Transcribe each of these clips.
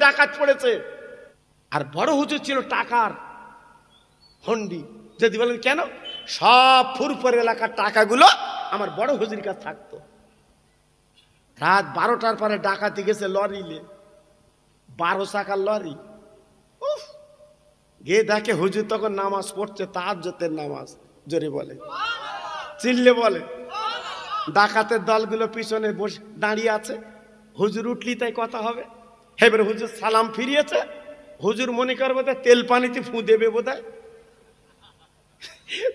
ডাকাত পড়েছে। আর বড় হুজুর ছিল টাকার হন্ডি। যদি বলেন কেন, সব ফুরফুর এলাকার টাকাগুলো আমার বড় হুজুরের কাছে থাকতো। রাত 12টার পরে ডাকাতি গেছে লরিলে, 12 চাকার লরি। গিয়ে দেখে হুজুর তখন নামাজ পড়ছে, তাহাজ্জুদের নামাজ। জোরে বলে, চিল্লে বলে। ডাকাতের দলগুলো পিছনে বসে দাঁড়িয়ে আছে। হুজুর উঠলি তাই কথা হবে। এবারে হুজুর সালাম ফিরিয়েছে। হুজুর মনে করবে তেল পানিতে ফু দেবে বোধহয়।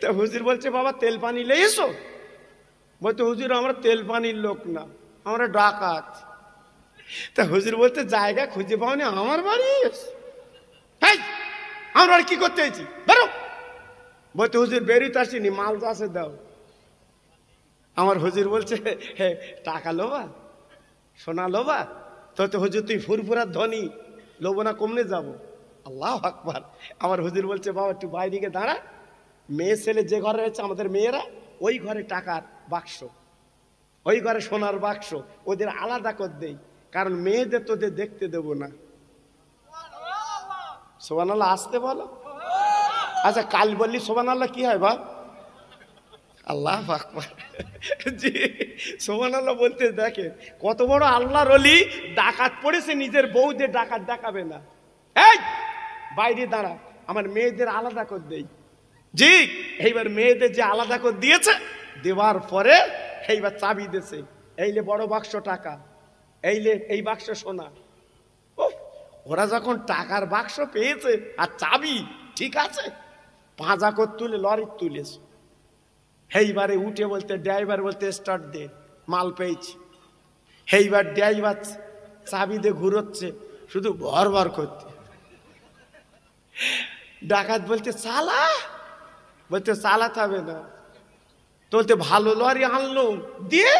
তা হুজুর বলছে, বাবা তেল পানি লে এসো। বলতে, হুজুর আমরা তেল পানির লোক না, আমরা ডাকাত। তা হুজুর বলতে, জায়গা খুঁজে পাওনি, আমার বাড়ি আমরা আর কি করতে চাইছি, বেরো। বলতে, হুজুর বেরিয়ে আসিনি, মাল তো আছে দাও। আমার হুজুর বলছে, হে টাকা লোবা, সোনা লোবা? তো হুজুর তুই ফুরফুরার ধনী, লোবো না কমনে যাবো। আল্লাহু আকবার। আমার হুজুর বলছে, বাবা একটু বাইরে দাঁড়া। মেয়ে ছেলে যে ঘরে রয়েছে আমাদের মেয়েরা, ওই ঘরে টাকার বাক্স, ওই ঘরে সোনার বাক্স, ওদের আলাদা করে দেই, কারণ মেয়েদের তোদের দেখতে দেবো না। সুবহানাল্লাহ, আসতে বলো। আচ্ছা কাল বললি সুবহানাল্লাহ কি হয় বাপ? আল্লাহু আকবার। জি, সুবহানাল্লাহ বলতে দেখেন কত বড় আল্লাহর ওলি। ডাকাত পড়েছে, নিজের বউদের ডাকাত দেখাবে না। এই বাইরে দাঁড়া, আমার মেয়েদের আলাদা করে দেই। জি, এইবার মেয়েদের যে আলাদা করে দিয়েছে, দেওয়ার পরে এইবার চাবি দিয়েছে। এইলে বড় বাক্স টাকা, এইলে এই বাক্স সোনা। ওরা যখন টাকার বাক্স পেয়েছে আর চাবি ঠিক আছে, পাঁজা করে তুলে লরি তুলেছে। এইবারে উঠে বলতে, ড্রাইভার বলতে, স্টার্ট দে, মাল পেয়েছি। এইবার ড্রাইভার চাবি দিয়ে ঘুরোচ্ছে, শুধু ভর ভর করতে। ডাকাত বলতে, চালা। বলতে, চালাতে হবে না। তো বলতে, ভালো লরি আনলো দিয়ে।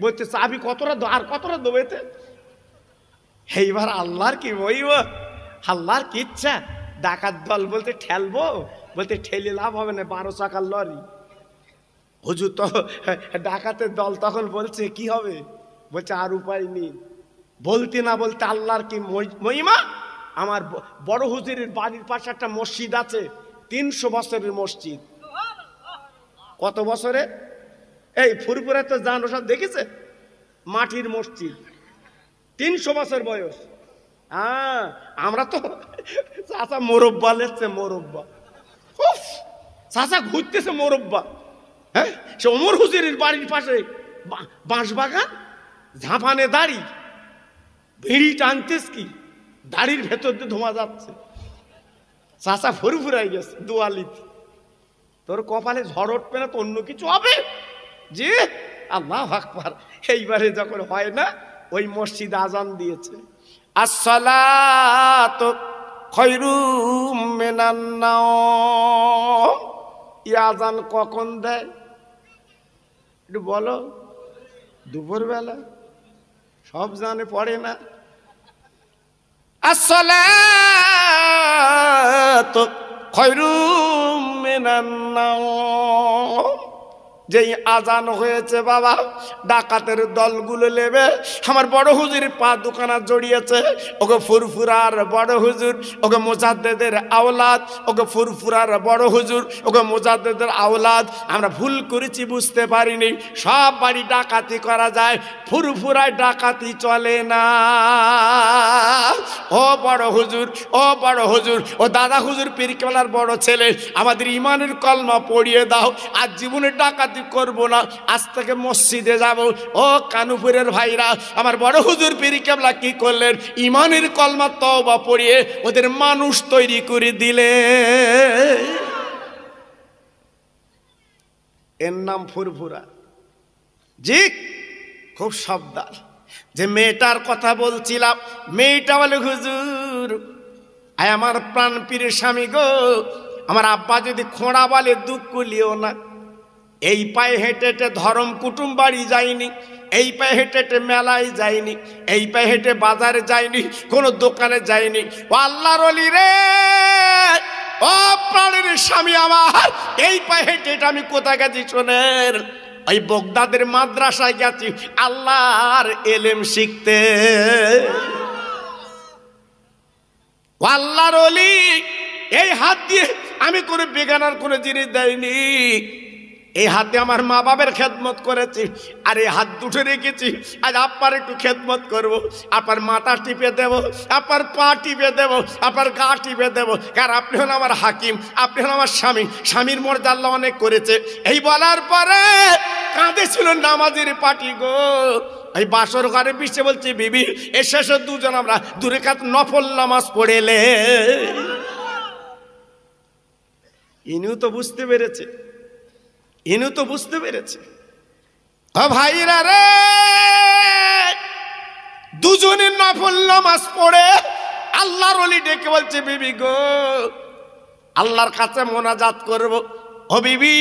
বলতে, চাবি কতটা আর কতটা দেবেতে। এইবার আল্লাহর কি বইব, আল্লাহর কি ইচ্ছা। ডাকাত দল বলতে, ঠেলবো। বলতে, ঠেলে লাভ হবে না, 12 চাকার লরি। হুজুর তো ডাকাতের দল তখন বলছে, কি হবে? বলছে, আর উপায় নেই। বলতে না বলতে আল্লাহর কি মহিমা। আমার বড় হুজুরের বাড়ির পাশে একটা মসজিদ আছে, 300 বছরের মসজিদ। কত বছরে? এই ফুরফুরে তো জানো সব দেখেছে, মাটির মসজিদ, 300 বছর বয়স। হ্যাঁ, আমরা তো চাচা মোরব্বা লেখছে, মোরব্বা। চাচা ঘুরতেছে মোরব্বা। হ্যাঁ, সে ওমর হুজুরের বাড়ির পাশে বাঁশ বাগান, ঝাঁপানে দাড়ি, ভিড়ি টানতেস কি, দাড়ির ভেতর দিয়ে ধোঁয়া যাচ্ছে। চাচা ফুরফুরাই গেছে দুয়ালিতে। তোর কপালে ঝড় উঠবে না তো অন্য কিছু হবে। যে আল্লাহু আকবার। এইবারে যখন হয় না, ওই মসজিদে আজান দিয়েছে, আসসালাতু খায়রুম মিনান নাওম। এই আজান কখন দেয় একটু বলো? দুপুরবেলা। সব জানে, পড়ে না। আসসালাতু খায়রুম মিনান নাওম। যেই আজান হয়েছে বাবা, ডাকাতের দলগুলো নেবে। আমার বড় হুজুর পা দোকানা জড়িয়েছে। ওকে ফুরফুরার বড় হুজুর, ওকে মুজাদ্দেদের আওলাদ, ওকে ফুরফুরার বড় হুজুর, ওকে মুজাদ্দেদের আওলাদ। আমরা ভুল করেছি, বুঝতে পারিনি। সব বাড়ি ডাকাতি করা যায়, ফুরফুরায় ডাকাতি চলে না। ও বড় হুজুর, ও বড় হুজুর, ও দাদা হুজুর, পীর কেবলার বড় ছেলে, আমাদের ইমানের কলমা পড়িয়ে দাও। আজ জীবনে ডাকাতি করব না, আজ থেকে মসজিদে যাব। ও কানুপুরের ভাইরা, আমার বড় হুজুর পীর কেবলা কি করলেন? ইমানের কলমা তওবা পড়িয়ে ওদের মানুষ তৈরি করে দিলে। এর নাম ফুরফুরা। জি, খুব সাবধান। যে মেয়েটার কথা বলছিলাম, মেয়েটা বলে, হুজুর আয় আমার প্রাণ পীরের স্বামী গো, আমার আব্বা যদি খোঁড়া বলে দুঃখ লিও না। এই পায়ে হেঁটে হেঁটে ধরম কুটুম বাড়ি যায়নি, এই পায়ে হেঁটে হেঁটে মেলায় যায়নি, এই পায়ে হেঁটে বাজারে যায়নি, কোনো দোকানে যায়নি। ও আল্লাহর ওলি রে, ও প্রাণের স্বামী আমার, এই পায়ে হেঁটে হেঁটে আমি কোথায় গেছি শোনেন? ওই বগদাদের মাদ্রাসায় গেছি আল্লাহর এলেম শিখতে। ও আল্লাহর ওলি, এই হাত দিয়ে আমি কোনো বেগানার কোনো জিনিস দেয়নি, এই হাতে আমার মা বাবার খেদমত করেছি, আর এই হাত দুটো রেখেছি আজ আপনার একটু খেদমত করব, আপনার মাথা টিপে দেব, আপনার পা টিপে দেব, আপনার গা টিপে দেব, কারণ আপনি হলেন আমার হাকিম, আপনি হলেন আমার স্বামী, স্বামীর মর্যাদা আল্লাহ অনেক করেছে। এই বলার পরে কাঁদেছিল নামাজের পাটি গো। এই বাসর ঘরে বিশ্বে বলছে বিবি, এ শেষে দুজন আমরা দূরে কাত নফল নামাজ পড়েলে। ইনিও তো বুঝতে পেরেছে, ইনিও তো বুঝতে পেরেছে। ও ভাইরা রে, দুজনের নফল নামাজ পড়ে আল্লাহর ওলি ডেকে বলছে বিবি গো, আল্লাহর কাছে মোনাজাত করব। ও বিবি,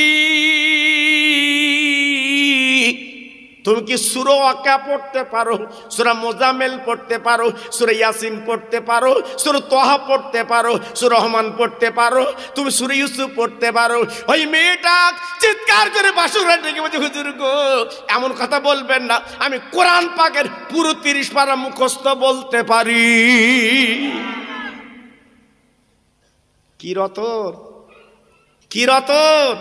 তুমি কি সূরা ওয়াকিয়া পড়তে পারো, সূরা মুজাম্মিল পড়তে পারো, সূরা ইয়াসিন পড়তে পারো, সূরা তাহা পড়তে পারো, সূরা রহমান পড়তে পারো, তুমি সূরা ইউসুফ পড়তে পারো? ওই মেয়েটা চিৎকার করে বাসুরা ডেকে বলছে হুজুর গো, এমন কথা বলবেন না, আমি কোরআন পাকের পুরো 30 পারা মুখস্থ বলতে পারি। কি রতন, কি রতন,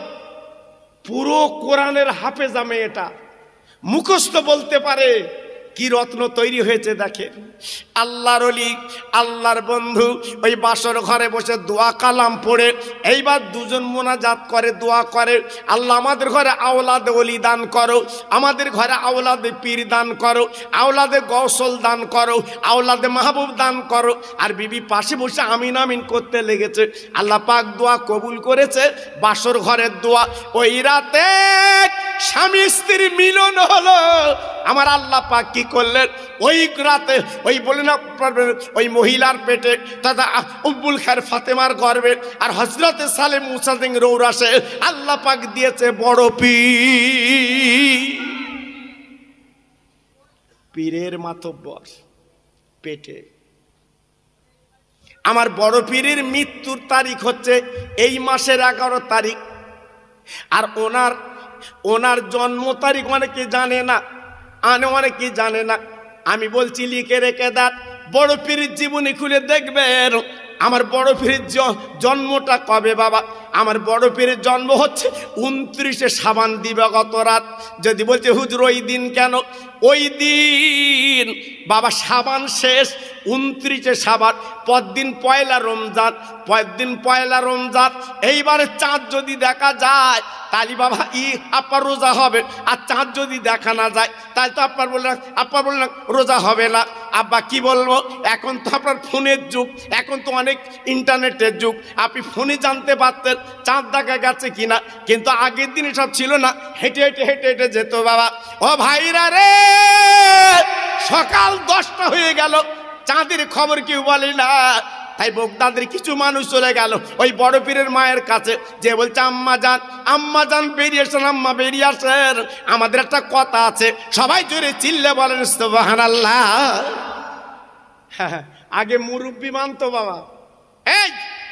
পুরো কোরআনের হাফেজা মেয়েটা মুখস্থ বলতে পারে। কি রত্ন তৈরি হয়েছে দেখেন। আল্লাহর ওলি, আল্লাহর বন্ধু ওই বাসর ঘরে বসে দোয়া কালাম পড়ে এইবার দুজন মোনাজাত করে, দোয়া করে, আল্লাহ আমাদের ঘরে আওলাদে ওলি দান করো, আমাদের ঘরে আওলাদে পীর দান করো, আওলাদে গৌসল দান করো, আওলাদে মাহবুব দান করো। আর বিবি পাশে বসে আমিন আমিন করতে লেগেছে। আল্লাহ পাক দোয়া কবুল করেছে। বাসর ঘরের দোয়া, ওই রাতে স্বামী স্ত্রী মিলন হলো। আমার আল্লাহ পাক কি করলেন, ওই রাতে ওই বলে না ওই মহিলার পেটে দাদা উম্মুল খায়ের ফাতেমার গর্ভে আর হযরতে সালেহ মুসা সিং রৌরাসে আল্লাহ পাক দিয়েছে বড় পীরের মাতব্বর পেটে। আমার বড় পীরের মৃত্যুর তারিখ হচ্ছে এই মাসের 11 তারিখ। আর ওনার জন্ম তারিখ অনেকে জানে না, অনেকে জানে না। আমি বলছি লিখে রেখে দেন, বড় পীরের জীবনী খুলে দেখবেন আমার বড় পীরের জন্মটা কবে বাবা। আমার বড় পীরের জন্ম হচ্ছে 29শে শাবান দিবাগত রাত। যদি বলছে হুজুর ওই দিন কেন, ওই দিন বাবা শাবান শেষ, 29শে শাবান, পরদিন পয়লা রমজান, পরদিন পয়লা রমজান। এইবারে চাঁদ যদি দেখা যায় তাহলে বাবা আপনার রোজা হবে, আর চাঁদ যদি দেখা না যায় তাহলে তো আপনার বললেন রোজা হবে না। আব্বা কি বলবো, এখন তো আপনার ফোনের যুগ, এখন তো অনেক ইন্টারনেটের যুগ, আপনি ফোনে জানতে পারতেন চাঁদ দেখা গেছে কিনা। কিন্তু আগের দিন সব ছিল না, হেঁটে হেঁটে হেঁটে হেঁটে যেত বাবা। ও ভাইরা রে, সকাল 10টা হয়ে গেল, চাঁদের খবর কেউ বলে না। তাই বগদাদের কিছু মানুষ চলে গেল ওই বড় পীরের মায়ের কাছে, যে বলছে আম্মা জান বেরিয়ে আসেন, আম্মা বেরিয়ে আসেন, আমাদের একটা কথা আছে। সবাই জোরে চিল্লে বলেন সুবহানাল্লাহ। আগে মুরব্বি মানতো বাবা। এই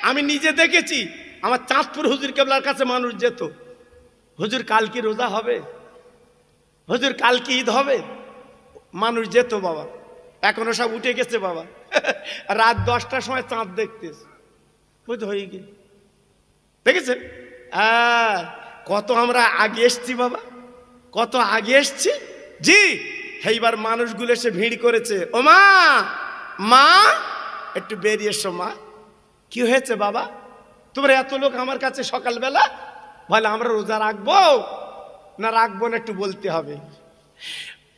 আমি নিজে দেখেছি, আমার চাঁদপুর হুজুর কেবলার কাছে মানুষ যেত, হুজুর কাল কি রোজা হবে, হুজুর কাল কি ঈদ হবে, মানুষ যেত বাবা। এখনো সব উঠে গেছে বাবা। রাত 10টার সময় চাঁদ দেখতেছে, বুঝতে হয়ে গেল, দেখেছেন কত আমরা আগে এসছি বাবা, কত আগে এসছি। জি, এইবার মানুষগুলো এসে ভিড় করেছে। ও মা একটু বেরিয়ে এসো মা। কি হয়েছে বাবা, তোমরা এত লোক আমার কাছে সকালবেলা? বলে আমরা রোজা রাখবো না রাখবো না একটু বলতে হবে।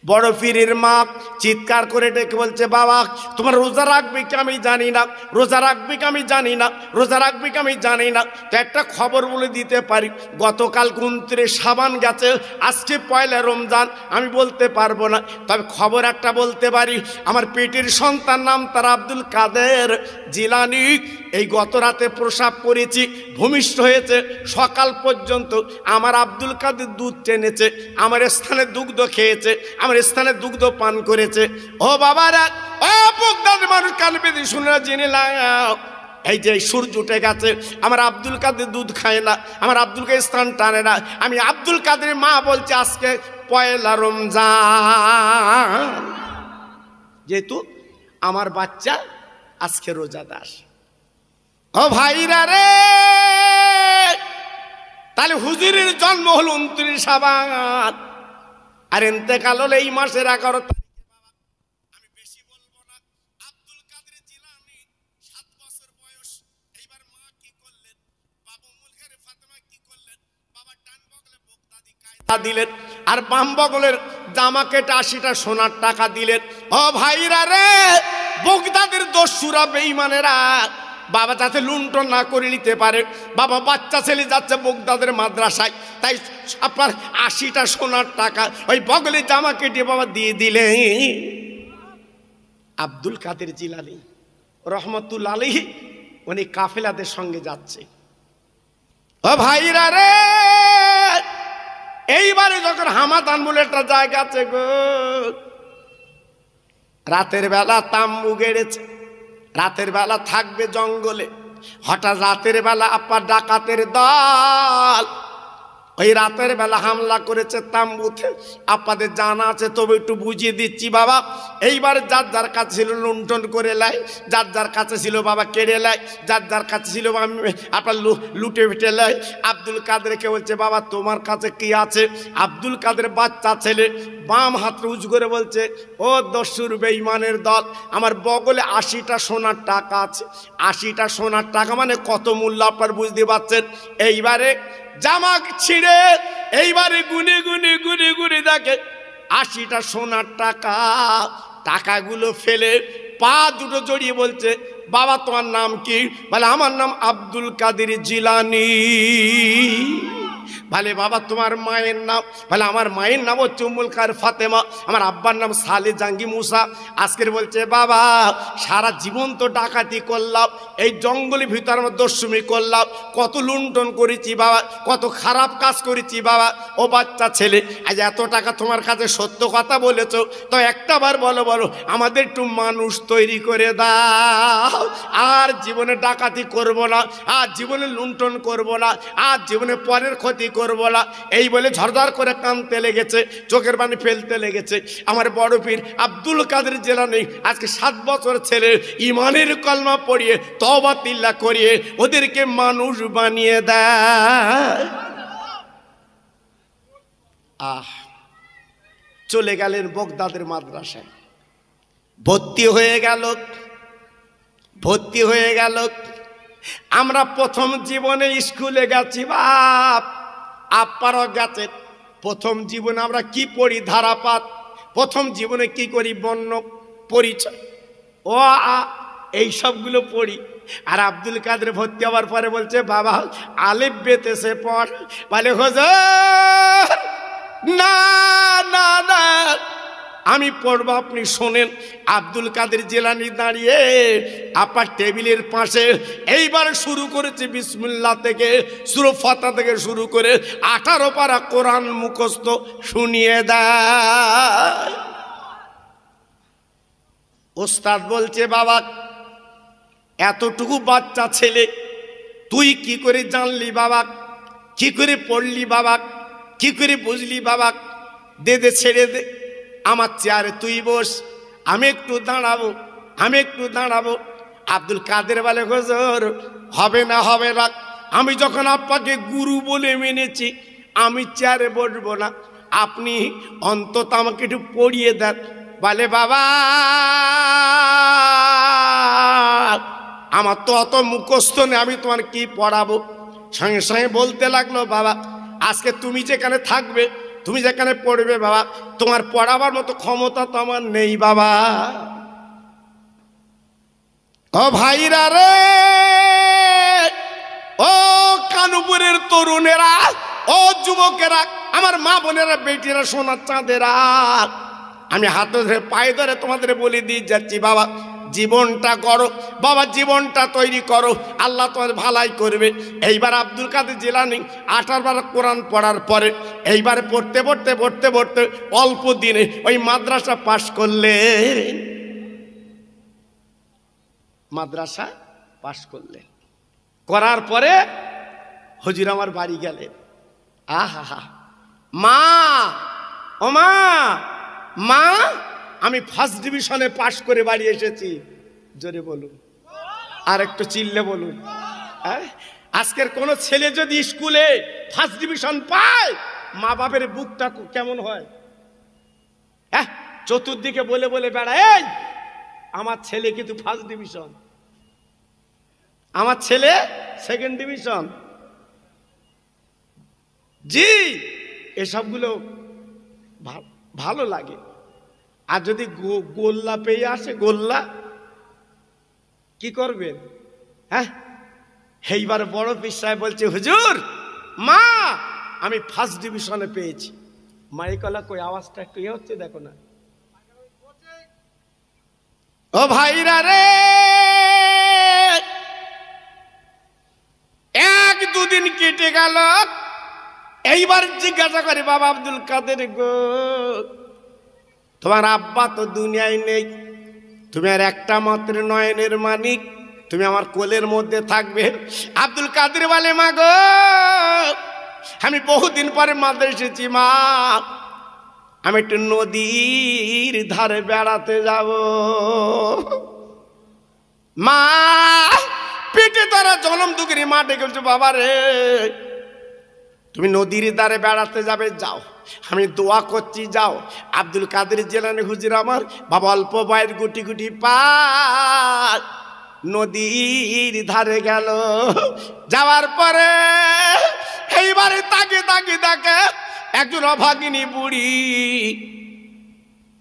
বড় পীরের মা চিৎকার করে ডেকে বলছে বাবা তোমার রোজা রাখবে কি আমি জানি না, রোজা রাখবে কি আমি জানি না, রোজা রাখবে কি আমি জানি না। তো একটা খবর বলে দিতে পারি, গতকাল 29 শাবান গেছে, আজকে পয়লা রমজান, আমি বলতে পারবো না, তবে খবর একটা বলতে পারি। আমার পেটের সন্তান নাম তার আব্দুল কাদের জিলানি, এই গত রাতে প্রসাব করেছি, ভূমিষ্ঠ হয়েছে। সকাল পর্যন্ত আমার আব্দুল কাদের দুধ টেনেছে, আমার স্থানে দুগ্ধ খেয়েছে, আমার স্থানে দুগ্ধ পান করেছে। ও বাবারা, ও বগদাদের মানুষ কান পেতে শুনে জেনে লাও, এই যে সূর্য উঠে গেছে, আমার আব্দুল কাদের দুধ খায় না, আমার আব্দুল কাদের স্থান টানে না। আমি আব্দুল কাদের মা বলছি আজকে পয়লা রমজান, যেহেতু আমার বাচ্চা আজকে রোজাদার। ও ভাইরা রে, তাহলে হুজুরের জন্ম হলো 29 শাবান, আর ইন্তেকাল হলো এই মাসের 11 তারিখে। বাবা আমি বেশি বলবো না। আব্দুল কাদের জিলানী 7 বছর বয়স। এইবার মা কি করলেন, বাবু মুলকের ফাতেমা কি করলেন, বাবা ডান বগলে বগদাদি কায়দা দিলেন, আর বাম বগলের জামা কেটে 80টা সোনার টাকা দিলেন। ও ভাইরা রে, বগদাদের দস্যুরা বেঈমানেরা বাবা যাতে লুণ্ঠন না করে নিতে পারে, বাবা বাচ্চা ছেলে যাচ্ছে বগদাদের মাদ্রাসায়, তাই আপনার 80টা সোনার টাকা ওই বগলে জামা কেটে বাবা দিয়ে দিলেন। আব্দুল কাদের জিলানী রহমতুল্লাহ আলাইহি উনি কাফেলাদের সঙ্গে যাচ্ছে। ও ভাইরা রে, এইবারে যখন হামাদান বলে একটা জায়গা আছে গো, রাতের বেলা তাম্বু গেড়েছে, রাতের বেলা থাকবে জঙ্গলে। হঠাৎ রাতের বেলা আপনার ডাকাতের দল ওই রাতের বেলা হামলা করেছে তাম্বুতে। আপনাদের জানা আছে, তবে একটু বুঝিয়ে দিচ্ছি বাবা। এইবার যার যার কাছে ছিল লুণ্ঠন করে লাই, যার যার কাছে ছিল বাবা কেড়ে লাই, যার যার কাছে ছিল আপনার লুটে ফেটে লাই। আব্দুল কাদেরকে বলছে বাবা তোমার কাছে কি আছে? আব্দুল কাদের বাচ্চা ছেলে বাম হাত উঁচু করে বলছে, ও দস্যুর বেঈমানের দল, আমার বগলে 80টা সোনার টাকা আছে। 80টা সোনার টাকা মানে কত মূল্য আপনার বুঝতে পারছেন। এইবারে জামা ছিঁড়ে এইবারে গুনে গুনে গুনে গুনে দেখে 80টা সোনার টাকা। টাকাগুলো ফেলে পা দুটো জড়িয়ে বলছে, বাবা তোমার নাম কি? বলে আমার নাম আব্দুল কাদের জিলানী। বলে বাবা তোমার মায়ের নাম? বলে আমার মায়ের নাম হচ্ছে উম্মুল কায়ের ফাতেমা, আমার আব্বার নাম সালে জাঙ্গি মুসা। আজকের বলছে বাবা সারা জীবন তো ডাকাতি করলাম, এই জঙ্গলের ভিতরে আমার দস্যুমি করলাম, কত লুণ্ঠন করেছি বাবা, কত খারাপ কাজ করেছি বাবা। ও বাচ্চা ছেলে, আজ এত টাকা তোমার কাছে সত্য কথা বলেছো, তো একটা বার বলো বলো আমাদের একটু মানুষ তৈরি করে দাও, আর জীবনে ডাকাতি করব না, আর জীবনে লুণ্ঠন করব না, আর জীবনে পরের ক্ষতি করব না। এই বলে ঝরঝর করে কাঁদতে লেগেছে, চোখের পানি ফেলতে লেগেছে। আমার বড় পীর আব্দুল কাদের জিলানী আজকে 7 বছর ছেলে ইমানের কলমা পড়িয়ে তওবা তিল্লা করিয়ে ওদেরকে মানুষ বানিয়ে দেয়। চলে গেলেন বগদাদের মাদ্রাসায়, ভর্তি হয়ে গেল। আমরা প্রথম জীবনে স্কুলে গেছি বাপ, আপনারাও গেছেন। প্রথম জীবনে আমরা কি পড়ি? ধারাপাত। প্রথম জীবনে কি করি? বর্ণ পরিচয়, ও আ, এই সবগুলো পড়ি। আর আব্দুল কাদের ভর্তি হওয়ার পরে বলছে বাবা আলিফ বেতে সে পড়। বলে হুজুর না না না আমি পড়বো, আপনি শোনেন। আব্দুল কাদের জিলানী দাঁড়িয়ে আপনার টেবিলের পাশে এইবার শুরু করেছে বিসমিল্লাহ থেকে, সূরা ফাতিহা থেকে শুরু করে 18 পারা কোরআন মুখস্থ শুনিয়ে দেয়। ওস্তাদ বলছে বাবা এতটুকু বাচ্চা ছেলে তুই কি করে জানলি বাবা, কি করে পড়লি বাবা, কি করে বুঝলি বাবা? দে দে ছেড়ে দে, আমার চেয়ারে তুই বস, আমি একটু দাঁড়াবো। আব্দুল কাদের বলে হুজুর হবে না, আমি যখন আপনাকে গুরু বলে মেনেছি আমি চেয়ারে বসবো না, আপনি অন্তত আমাকে একটু পড়িয়ে দেন। বলে বাবা আমার তো অত মুখস্থ নেই, আমি তোমার কি পড়াবো? সঙ্গে সঙ্গে বলতে লাগলো বাবা আজকে তুমি যেখানে থাকবে, তুমি যেখানে পড়বে বাবা, তোমার পড়াবার মতো ক্ষমতা তো আমার নেই বাবা। ও ভাইরা রে, ও কানুপুরের তরুণেরা, ও যুবকেরা, আমার মা বোনেরা, বেটিরা, সোনার চাঁদেরা, আমি হাত ধরে পায়ে ধরে তোমাদের বলে দিয়ে যাচ্ছি বাবা জীবনটা করো বাবা, জীবনটা তৈরি করো, আল্লাহ তোমার ভালাই করবে। এইবার আব্দুল কাদের জিলানী 18 বার কোরআন পড়ার পরে এইবার পড়তে অল্প দিনে ওই মাদ্রাসা পাশ করলেন। করার পরে হুজুর আমার বাড়ি গেলেন। আহা মা, ও মা আমি ফার্স্ট ডিভিশনে পাশ করে বাড়ি এসেছি। জোরে বলুন। আর একটু চিল্লে বলুন। আজকের কোন ছেলে যদি স্কুলে ফার্স্ট ডিভিশন পায়, মা বাপের বুকটা কেমন হয়? চতুর্দিকে বলে বলে বেড়ায়, এই আমার ছেলে কিন্তু ফার্স্ট ডিভিশন, আমার ছেলে সেকেন্ড ডিভিশন। জি, এসবগুলো ভালো লাগে। আর যদি গোল্লা পেয়ে আসে, গোল্লা কি করবেন? এইবার বড় পীর সাহেব বলছে, হুজুর মা আমি ফার্স্ট ডিভিশনে পেয়েছি। মাইকলা কই আওয়াজটা একটু হচ্ছে, দেখো না। ও ভাইরা রে, এক দুদিন কেটে গেল, এইবার জিজ্ঞাসা করে, বাবা আব্দুল কাদের গো, তোমার আব্বা তো দুনিয়ায় নেই, তুমি আর একটা মাত্র নয়নের মানিক, তুমি আমার কোলের মধ্যে থাকবে। আব্দুল কাদের বলে, মা গো আমি বহুদিন পরে মাদ্রাসা এসেছি মা, আমি একটু নদীর ধারে বেড়াতে যাব। মা পেটে তারা জনম দুঃখের মা ডেকে বলছে, বাবা রে তুমি নদীর ধারে বেড়াতে যাবে, যাও, আমি দোয়া করছি, যাও। আব্দুল কাদের জিলানী হুজুর আমার বাবা অল্প বয়ের গুটি গুটি পা নদীর ধারে গেল। যাওয়ার পরে এইবারে তাকে তাকে তাকে একজন অভাগিনী বুড়ি,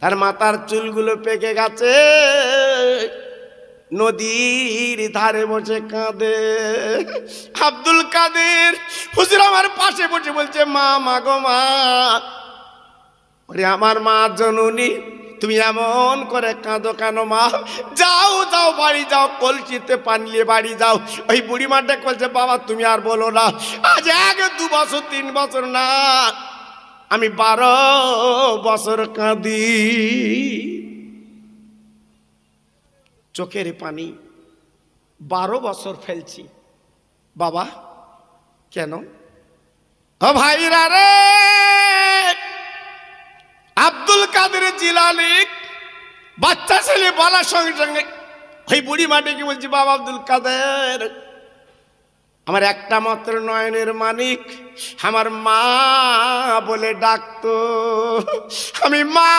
তার মাথার চুলগুলো পেকে গেছে, নদীর ধারে বসে কাঁদে। আব্দুল কাদের হুজুর আমার পাশে বসে বলছে, মা মা গো মা, ওরে আমার মা জননী তুমি এমন করে কাঁদো কেন মা? যাও যাও বাড়ি যাও, কলসিতে পানি নিয়ে বাড়ি যাও। ওই বুড়ি মাটা বলছে, বাবা তুমি আর বলো না, আজ 1 2 বছর 3 বছর না, আমি 12 বছর কাঁদি, চোখের পানি 12 বছর ফেলছি। বাবা কেন? ও ভাইরা রে, আব্দুল কাদের জিলানী বাচ্চা ছেলে বলার সঙ্গে সঙ্গে ওই বুড়ি মাটিকে বলছি, বাবা আব্দুল কাদের আমার একটা মাত্র নয়নের মানিক, আমার মা বলে ডাকতো, আমি মা,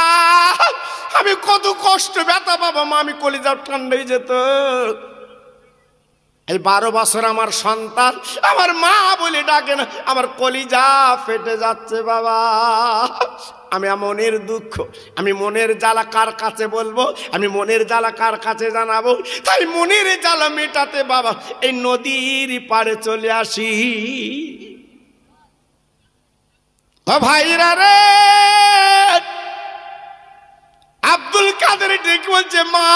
আমি কত কষ্ট ব্যথা বাবা মা, আমি কলিজা ঠান্ডা হয়ে যেত। এই 12 বছর আমার সন্তান আমার মা বলে ডাকে না, আমার কলিজা ফেটে যাচ্ছে বাবা। আমি মনের দুঃখ, আমি মনের জ্বালা কার কাছে বলবো, আমি মনের জ্বালা কার কাছে জানাবো? তাই মনের জ্বালা মেটাতে বাবা এই নদীর পাড়ে চলে আসি। ও ভাইরা রে, আব্দুল কাদের ডেকে বলছে, মা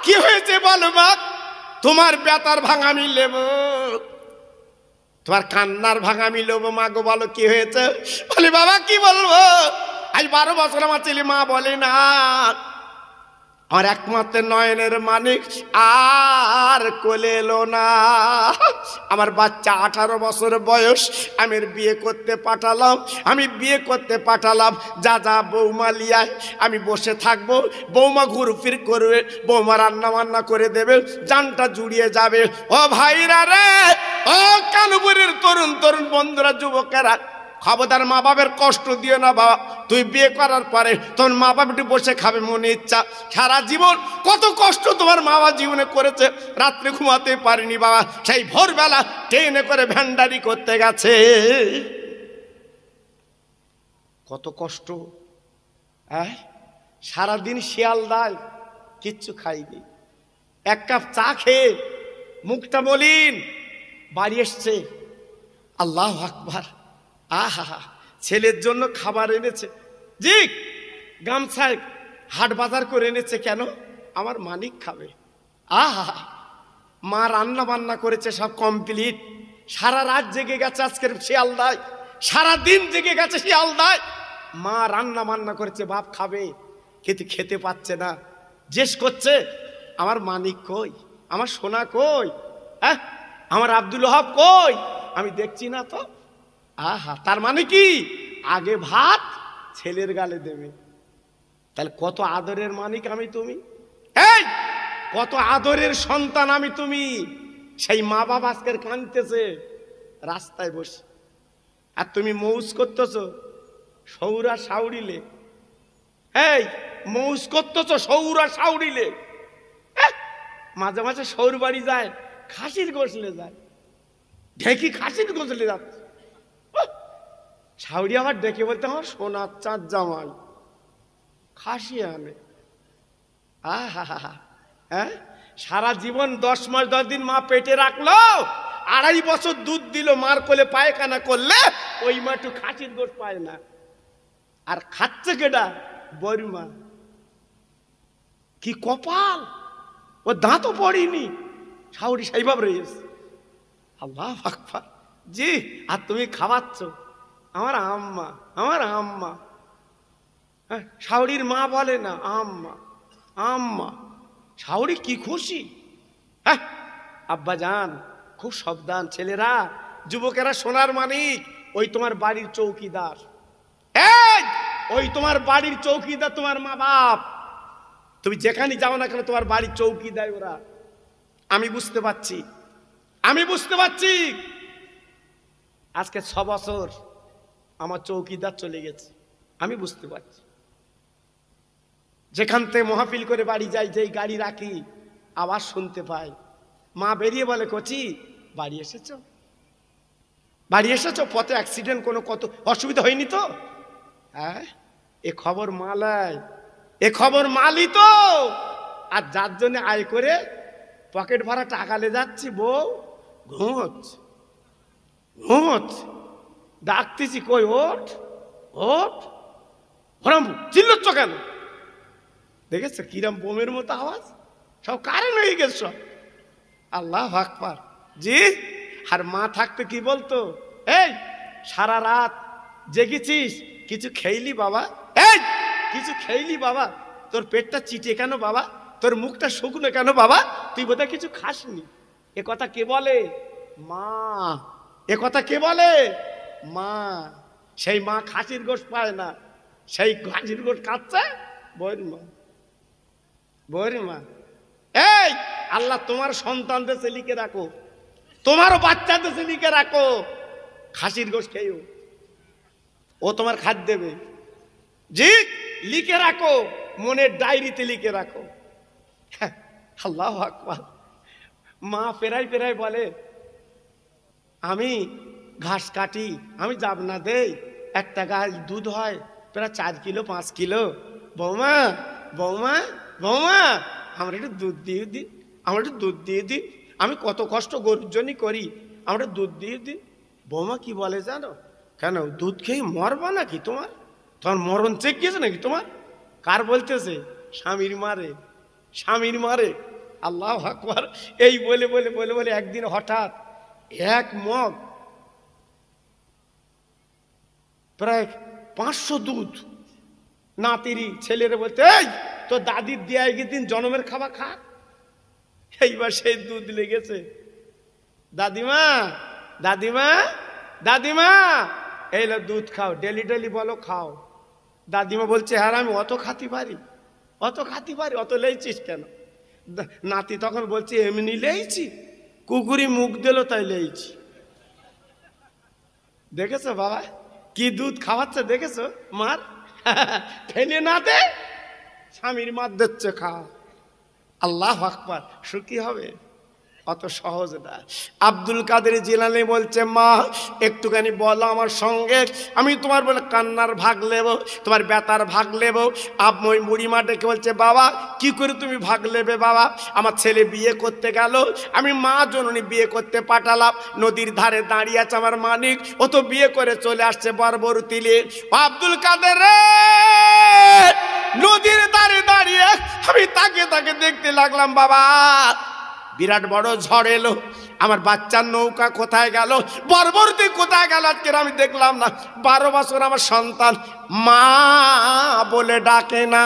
কি হয়েছে বলো মা? তোমার ব্যথার ভাঙামি লেব, তোমার কান্নার ভাঙামি লেব মা গো, বলো কি হয়েছে? বলে বাবা কি বলবো, আজ 12 বছর আমার ছেলে মা বলে না, আমার একমাত্র নয়নের মানিক আর কোলে এলো না। আমার বাচ্চা 18 বছর বয়স, আমি বিয়ে করতে পাঠালাম, আমি বিয়ে করতে পাঠালাম, যা যা বৌমা লিয়ায় আমি বসে থাকবো, বৌমা ঘুরফির করবে, বৌমা রান্না বান্না করে দেবে, জানটা জুড়িয়ে যাবে। ও ভাইরা রে, ও কানুপুরের তরুণ তরুণ বন্ধুরা, যুবকেরা, খবরদার মা বাবার কষ্ট দিও না বাবা। তুই বিয়ে করার পরে তোমার মা বাবা একটু বসে খাবে মনে ইচ্ছা, সারা জীবন কত কষ্ট তোমার মা বাবা জীবনে করেছে, রাত্রে ঘুমাতে পারিনি বাবা, সেই ভোরবেলা ট্রেনে করে ভ্যান্ডারি করতে গেছে, কত কষ্ট। সারাদিন শিয়ালদায় কিচ্ছু খাইনি, 1 কাপ চা খেয়ে মুখটা মলিন, বাড়ি এসছে, আল্লাহু আকবার, আহা ছেলের জন্য খাবার এনেছে, জি গামছায় হাট বাজার করে এনেছে, কেন? আমার মানিক খাবে। আহা মা রান্না বান্না করেছে, সব কমপ্লিট, সারা রাত জেগে গেছে আজকের শিয়ালদায়, সারা দিন জেগে গেছে শিয়ালদায়, মা রান্না বান্না করেছে, বাপ খাবে, কিন্তু খেতে পাচ্ছে না, জিজ্ঞেস করছে আমার মানিক কই, আমার সোনা কই, আমার আব্দুল ওহাব কই, আমি দেখছি না তো। আহা, তার মানে কি আগে ভাত ছেলের গালে দেবে, তাহলে কত আদরের মানিক আমি তুমি। এই কত আদরের সন্তান আমি তুমি, সেই মা বাবা আজকে কাঁদতেছে রাস্তায় বসে, আর তুমি মৌজ করতেছো সৌরা সাউরিলে। এই মৌজ করতেছো সৌরা সাউরিলে। মাঝে মাঝে সৌর বাড়ি যায়, খাসির গোসলে যায়, ঢেকি খাসির গোসলে যাচ্ছে। সাউরি আবার ডেকে বলতে আমার সোনার চাঁদ জামাই খাসি আনে। হ্যাঁ, সারা জীবন 10 মাস 10 দিন মা পেটে রাখলো, 2.5 বছর দুধ দিল, মার কোলে পায়খানা করলে ওই মা একটু খাসির গোশ পায় না। আর খাচ্ছে কেডা? বড়মা। কি কপাল, ও দাঁতও পড়িনি, সাউরি সেইভাবে রয়েছে। আল্লাহ আকবার। জি, আর তুমি খাওয়াচ্ছ আমার আম্মা, আমার আম্মা। হ্যাঁ, সাউরির মা বলে না আম্মা আম্মা। সাউরি কি খুশি। হ্যাঁ, আব্বা জান খুব সাবধান, ছেলেরা যুবকেরা সোনার মানিক, ওই তোমার বাড়ির চৌকিদার, ওই তোমার বাড়ির চৌকিদার তোমার মা বাপ। তুমি যেখানে যাও না কেন তোমার বাড়ির চৌকি দেয় ওরা। আমি বুঝতে পারছি, আমি বুঝতে পারছি। আজকে 6 বছর আমার চৌকিদার চলে গেছে, আমি বুঝতে পারছি। যেখান থেকে মহাফিল করে বাড়ি যাই, যেই গাড়ি রাখি আওয়াজ শুনতে পাই, মা বেরিয়ে বলে কচি বাড়ি এসেছো, বাড়ি এসেছো, পথে অ্যাক্সিডেন্ট কোনো কত অসুবিধা হয়নি তো? হ্যাঁ, এ খবর মালাই, এ খবর মালি তো। আর যার জন্য আয় করে পকেট ভরা টাকা লে যাচ্ছি, বউ ঘুমোচ্ছে ঘুমোচ্ছে, ডাকতেছি কই ওঠ ওঠ, ওরম চিল্লচ্ছ কেন? দেখেছো কিরম বোমের মতো আওয়াজ, সব কারেন্ট হয়ে গেছে সব। আল্লাহ আকবার। জি, আর মা থাকতে কি বলতো, এই সারা রাত জেগেছিস, কিছু খেইলি বাবা? এই কিছু খেইলি বাবা? তোর পেটটা চিটে কেন বাবা? তোর মুখটা শুকনো কেন বাবা? তুই বোধহয় কিছু খাসনি। এ কথা কে বলে? মা। এ কথা কে বলে? মা। সেই মা খাসির গোশ পায় না, সেই খাসির গোশ খাচ্ছে বইয়ের মা, বইয়ের মা। এই আল্লাহ তোমার সন্তানদের লিখে রাখো, তোমারও বাচ্চাদের লিখে রাখো, খাসির গোশ খেয়েও ও তোমার খাদ্য দেবে। জি, লিখে রাখো, মনের ডায়েরিতে লিখে রাখো। আল্লাহু আকবার। মা ফেরাই ফেরাই বলে আমি ঘাস কাটি, আমি জাবনা দেই, একটা গাছ দুধ হয় প্রায় 4 কিলো 5 কিলো। বৌমা বৌমা বৌমা আমার একটু দুধ দিয়ে দিন, আমার একটু দুধ দিয়ে দিন, আমি কত কষ্ট গরুর জন্য করি, আমার একটু দুধ দিয়ে দিন। বৌমা কি বলে জানো? কেন দুধ খেয়ে মরবা নাকি? তোমার তোমার মরণ চেক গিয়েছে নাকি তোমার? কার বলতেছে? স্বামীর মারে, স্বামীর মারে। আল্লাহু আকবার। এই বলে বলে বলে বলে একদিন হঠাৎ এক মগ প্রায় 500 দুধ নাতিরি ছেলেরে বলতে, এই তো দাদির দিয়ে একদিন জন্মের খাবার খা। এইবার সেই দুধ লেগেছে, দাদিমা দাদিমা দাদিমা এইলো দুধ খাও, ডেলি ডেলি বলো খাও। দাদিমা বলছে হ্যাঁ আমি অত খাতি পারি, অত খাতি পারি, অত লেইছিস কেন? নাতি তখন বলছে এমনি লেইছি, কুকুরি মুখ দিল তাই লেইছি। দেখেছো বাবা কি দুধ খাওয়াচ্ছে? দেখেছো মার? ফেলে না দে, স্বামীর মার দিচ্ছে খা। আল্লাহু আকবার। সুখী হবে? অত সহজ না। আব্দুল কাদের জিলানী বলছে মা একটুখানি বলো আমার সঙ্গে, আমি তোমার বলে কান্নার ভাগ নেব, তোমার ব্যথার ভাগ নেব। ওই বুড়িমা ডেকে বলছে বাবা কি করে তুমি ভাগ নেবে বাবা? আমার ছেলে বিয়ে করতে গেল, আমি মা জননী বিয়ে করতে পাঠালাম, নদীর ধারে দাঁড়িয়ে আছে আমার মানিক, ও তো বিয়ে করে চলে আসছে বরবরতিলে। আব্দুল কাদের রে, নদীর ধারে দাঁড়িয়ে আমি তাকে তাকে দেখতে লাগলাম বাবা, বিরাট বড় ঝড় এলো, আমার বাচ্চার নৌকা কোথায় গেল, বরবরতি কোথায় গেল আজকে আমি দেখলাম না। 12 বছর আমার সন্তান মা বলে ডাকে না,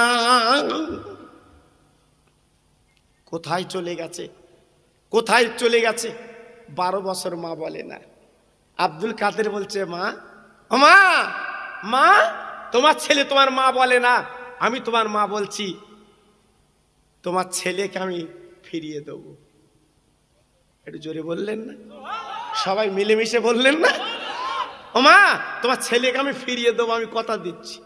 কোথায় চলে গেছে, কোথায় চলে গেছে? 12 বছর মা বলে না। আব্দুল কাদের বলছে মা, মা মা তোমার ছেলে তোমার মা বলে না, আমি তোমার মা বলছি, তোমার ছেলেকে আমি ফিরিয়ে দেবো। একটু জোরে বললেন না? সবাই মিলেমিশে বললেন না? ও মা, তোমার ছেলেকে আমি ফিরিয়ে দেবো, আমি কথা দিচ্ছি।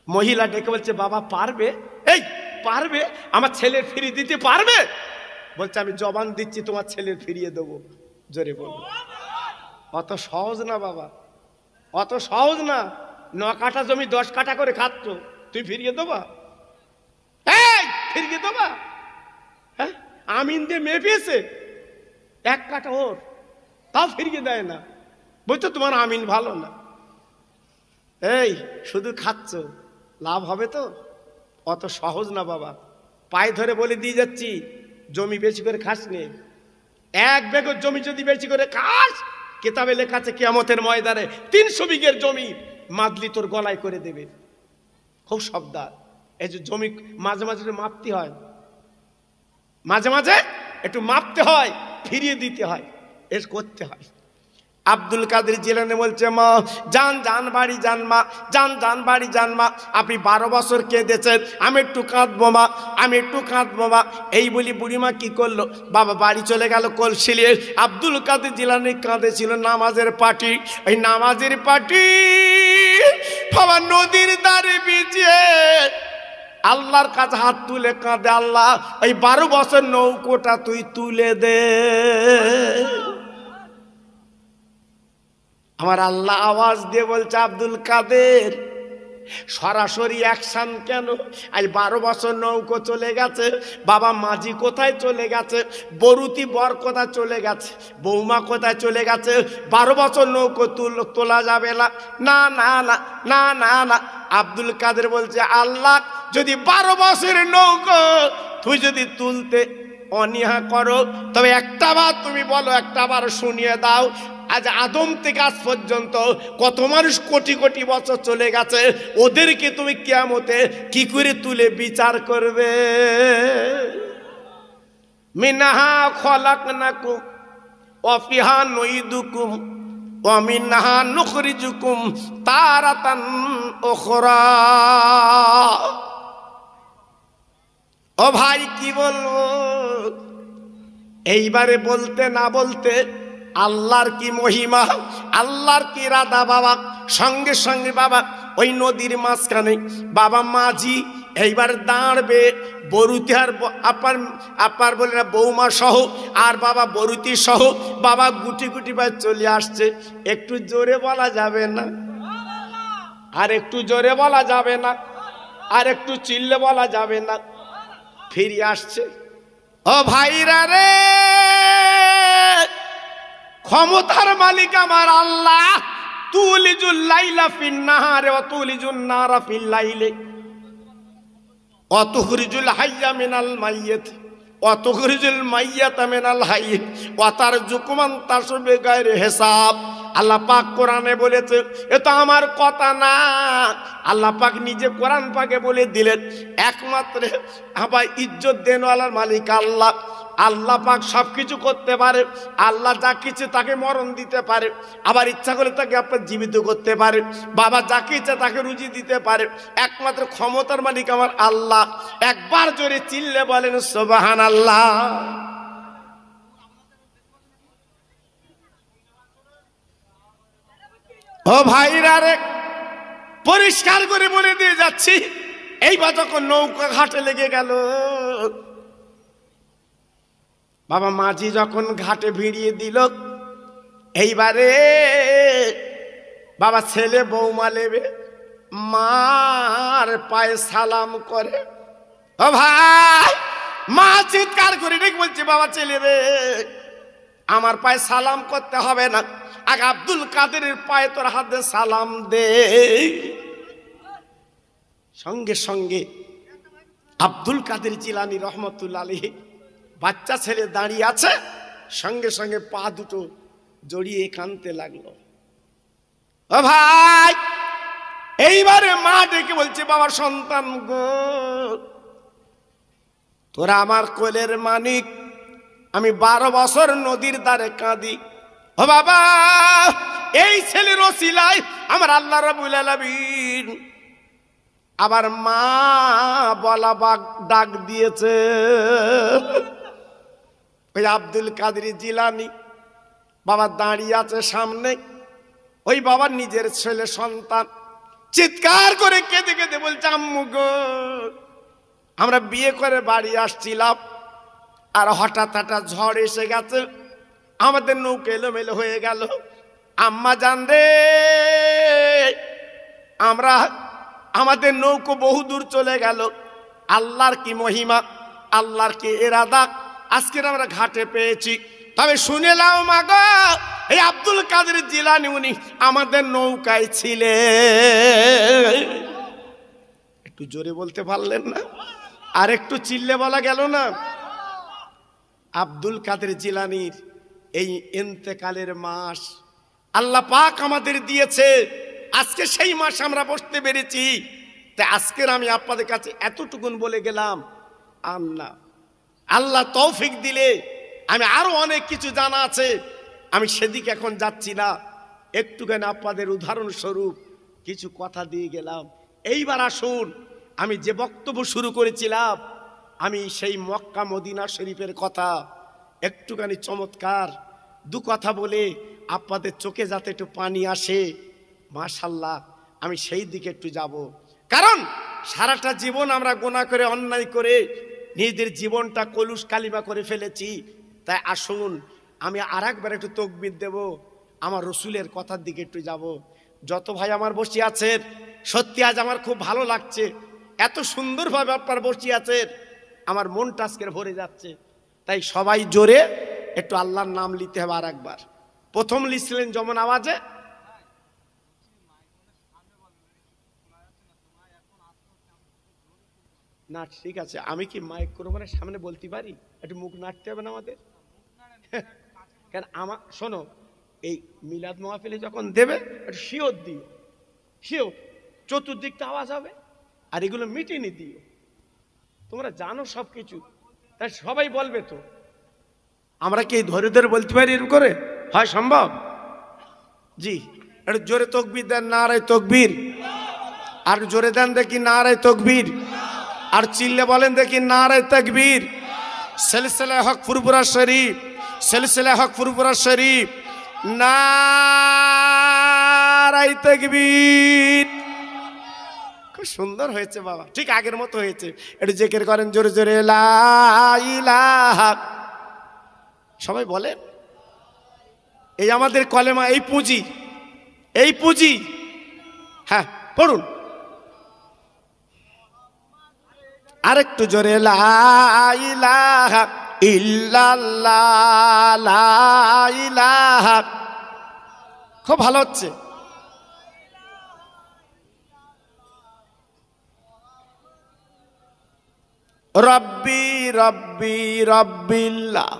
মহিলা ডেকে বলছে, বাবা পারবে? এই পারবে? আমার ছেলের ফিরিয়ে দিতে পারবে? বলছে, আমি জবান দিচ্ছি তোমার ছেলের ফিরিয়ে দেবো। জোরে বলবো। অত সহজ না বাবা, অত সহজ না। 9 কাঠা জমি 10 কাঠা করে খাচ্ছ, তুই ফিরিয়ে দেবা? এই ফিরিয়ে দেবা? হ্যাঁ, আমিন দিয়ে মেয়ে পেয়েছে, 1 কাঠা ওর, তাও ফিরিয়ে দেয় না। বলছো তোমার আমিন ভালো না। এই শুধু খাচ্ছ, লাভ হবে তো? অত সহজ না বাবা। পায়ে ধরে বলে দিয়ে যাচ্ছি, জমি বেশি করে খাস নে। 1 বিঘা জমি যদি বেশি করে খাস, কিতাবে লেখা আছে কিয়ামতের ময়দানে 300 বিঘের জমি মাদলি তোর গলায় করে দেবে। খুব সাবধান। এই যে জমি মাঝে মাঝে মাপতে হয়, মাঝে মাঝে একটু মাপতে হয়, ফিরিয়ে দিতে হয়, এর করতে হয়। আব্দুল কাদের জিলানী বলছে, মা যান যান বাড়ি যান, মা যান যান বাড়ি যান, মা আপনি 12 বছর কেঁদেছেন, আমি একটু কাঁদবো মা, আমি একটু কাঁদবো মা। এই বলি বুড়িমা কি করলো, বাবা বাড়ি চলে গেল কলসি নিয়ে। আব্দুল কাদের জিলানী কাঁদেছিল নামাজের পার্টি। এই নামাজের পার্টি বাবা নদীর ধারে বিছিয়ে আল্লাহর কাছে হাত তুলে কাঁদে, আল্লাহ এই 12 বছর নৌকোটা তুই তুলে দে। আমার আল্লাহ আওয়াজ দিয়ে বলছে, আব্দুল কাদের সরাসরি অ্যাকশন কেন? আজ 12 বছর নৌকো চলে গেছে, বাবা মাঝি কোথায় চলে গেছে, বরুতি বর কোথায় চলে গেছে, বৌমা কোথায় চলে গেছে, 12 বছর নৌকো তোলা যাবে না। না না না না না না। আব্দুল কাদের বলছে, আল্লাহ যদি 12 বছরের নৌকো তুই যদি তুলতে অনীহা করো, তবে একটা বার তুমি বলো, একটা বার শুনিয়ে দাও, আজ আদম থেকে আজ পর্যন্ত কত মানুষ কোটি কোটি বছর চলে গেছে, ওদেরকে তুমি কিয়ামতে কি করে তুলে বিচার করবে? মিনহা খলাকনাকুম ওয়া ফিহা নুইদুকুম ওয়া মিনহা নুখরিজুকুম তারাতান উখরা। ও ভাই কি বলবো, এইবারে বলতে না বলতে আল্লাহর কি মহিমা, আল্লাহর কি রাধা বাবা। সঙ্গে সঙ্গে বাবা ওই নদীর মাঝখানে বাবা মাঝি এইবার দাঁড়বে, বরুতি আর আপার বলে না বৌমা সহ আর বাবা বরুতি সহ বাবা গুটি গুটি ভাই চলে আসছে। একটু জোরে বলা যাবে না? আর একটু জোরে বলা যাবে না? আর একটু চিল্লে বলা যাবে না? ফিরে আসছে। ও ভাইরা রে, ক্ষমতার মালিক আমার আল্লাহ। তুলিজুল লাইলা ফিন নাহারে ওয়া তুলিজুন নারা ফিল লাইলি ওয়া তুখরিজুল হাইয়া মিনাল মাইয়িত ওয়া তুখরিজুল মাইয়াতা মিনাল হাইয়্য ওয়া তারযুকু মান তাশাউ বিগাইরি হিসাব। আল্লাহ পাক কোরআনে বলেছে, এ তো আমার কথা না, আল্লাহ পাক নিজে কোরআন পাকে বলে দিলেন। একমাত্র আবার ইজ্জত দেনওয়ালার মালিক আল্লাহ। আল্লাহ পাক সব কিছু করতে পারে, আল্লাহ যা কিছু তাকে মরণ দিতে পারে, আবার ইচ্ছা করে তাকে আপনার জীবিত করতে পারে, বাবা যাকে ইচ্ছা তাকে রুজি দিতে পারে। একমাত্র ক্ষমতার মালিক আমার আল্লাহ। একবার জোরে চিল্লে বলেন সুবহানাল্লাহ। ও ভাইরা রে, পরিষ্কার করে বলে দিয়ে যাচ্ছি, এইবার যখন নৌকা ঘাটে লেগে গেল, বাবা মাঝি যখন ঘাটে ভিড়িয়ে দিল, এইবারে বাবা ছেলে বৌমা নেবে, মার পায়ে সালাম করে। ও ভাই, মা চিৎকার করে ডেকে বলছে, বাবা ছেলে রে, আমার পায়ে সালাম করতে হবে না, আগে আব্দুল কাদেরের পায়ে তোর হাতে সালাম দে। সঙ্গে সঙ্গে আব্দুল কাদের জিলানী রহমতুল্লাহ আলাইহি বাচ্চা ছেলে দাঁড়িয়ে আছে, সঙ্গে সঙ্গে পা দুটো জড়িয়ে কাঁদতে লাগলো। ও ভাই, এইবারে মা ডেকে বলছে, বাবা সন্তান গো, তোরা আমার কোলের মানিক, আমি 12 বছর নদীর ধারে কাঁদি। ও বাবা, এই ছেলের ওসিলায় আমার আল্লাহ রাব্বুল আলামিন আবার মা বলা ডাক দিয়েছে। ওই আব্দুল কাদের জিলানী বাবা দাঁড়িয়ে আছে সামনে। ওই বাবার নিজের ছেলে সন্তান চিৎকার করে কেঁদে কেঁদে বলছে, আম্মু গো, আমরা বিয়ে করে বাড়ি আসছিলাম, আর হঠাৎ ঝড় এসে গেছে, আমাদের নৌকা এলোমেলো হয়ে গেল। আম্মা জান রে, আমাদের নৌকো বহু দূর চলে গেল। আল্লাহর কি মহিমা, আল্লাহর কি ইরাদা, আজকের আমরা ঘাটে পেয়েছি। তবে শুনে নাও মা গো, এই আব্দুল কাদের জিলানী উনি আমাদের নৌকায় ছিলেন। একটু জোরে বলতে পারলেন না? আর একটু চিল্লে বলা গেল না? আব্দুল কাদের জিলানীর এই ইন্তেকালের মাস আল্লাহ পাক আমাদের দিয়েছে, আজকে সেই মাস আমরা বসতে পেরেছি। তাই আজকের আমি আপনাদের কাছে এতটুকুন বলে গেলাম, আল্লাহ তৌফিক দিলে আমি আরো অনেক কিছু জানা আছে, আমি সেদিকে এখন যাচ্ছি না। একটুখানি আপনাদের উদাহরণস্বরূপ কিছু কথা দিয়ে গেলাম। এইবার আসুন, আমি যে বক্তব্য শুরু করেছিলাম, আমি সেই মক্কা মদিনা শরীফের কথা একটুখানি চমৎকার দু কথা বলে আপনাদের চোখে যাতে একটু পানি আসে, মাশাআল্লাহ, আমি সেই দিকে একটু যাব। কারণ সারাটা জীবন আমরা গুনাহ করে, অন্যায় করে নিজেদের জীবনটা কলুষ কালিমা করে ফেলেছি। তাই আসুন, আমি আর একবার একটু তাকবীর দেব, আমার রসুলের কথার দিকে একটু যাব। যত ভাই আমার বসে আছেন, সত্যি আজ আমার খুব ভালো লাগছে, এত সুন্দরভাবে আপনার বসে আছেন, আমার মনটা আজকের ভরে যাচ্ছে। তাই সবাই জোরে একটু আল্লাহর নাম নিতে হবে। আর একবার প্রথম লিখছিলেন যেমন আওয়াজে, না ঠিক আছে, আমি কি মাইক কোরবানের সামনে বলতে পারি? একটু মুখ নাড়তে হবে না আমাদের? কেন আমার শোনো, এই মিলাদ মাহফিলে যখন দেবে একটু শিওর দিও, শিওর, চতুর্দিকটা আওয়াজ হবে, আর এগুলো মিটিয়ে দিও। তোমরা জানো সব কিছু, তাই সবাই বলবে তো। আমরা কি ধরে ধরে বলতে পারি এরকম করে? হয় সম্ভব? জি, একটু জোরে তাকবীর দেন, নারায়ে তাকবীর। আর জোরে দেন দেখি, নারায়ে তাকবীর। আর চিল্লে বলেন দেখি, নারায়ে তাকবীর। সিলসিলা হক ফুরফুরা শরীফ, সিলসিলা হক ফুরফুরা শরীফ, নারায়ে তাকবীর। খুব সুন্দর হয়েছে বাবা, ঠিক আগের মতো হয়েছে। একটু জিকির করেন জোরে জোরে, লা ইলাহা। সবাই বলেন, এই আমাদের কলেমা, এই পুঁজি, এই পুঁজি। হ্যাঁ পড়ুন আরেকটু জোরে, লা ইলাহা ইল্লাল্লাহ, লা ইলাহা। খুব ভালো হচ্ছে। রব্বি রব্বি রব্বিল্লাহ,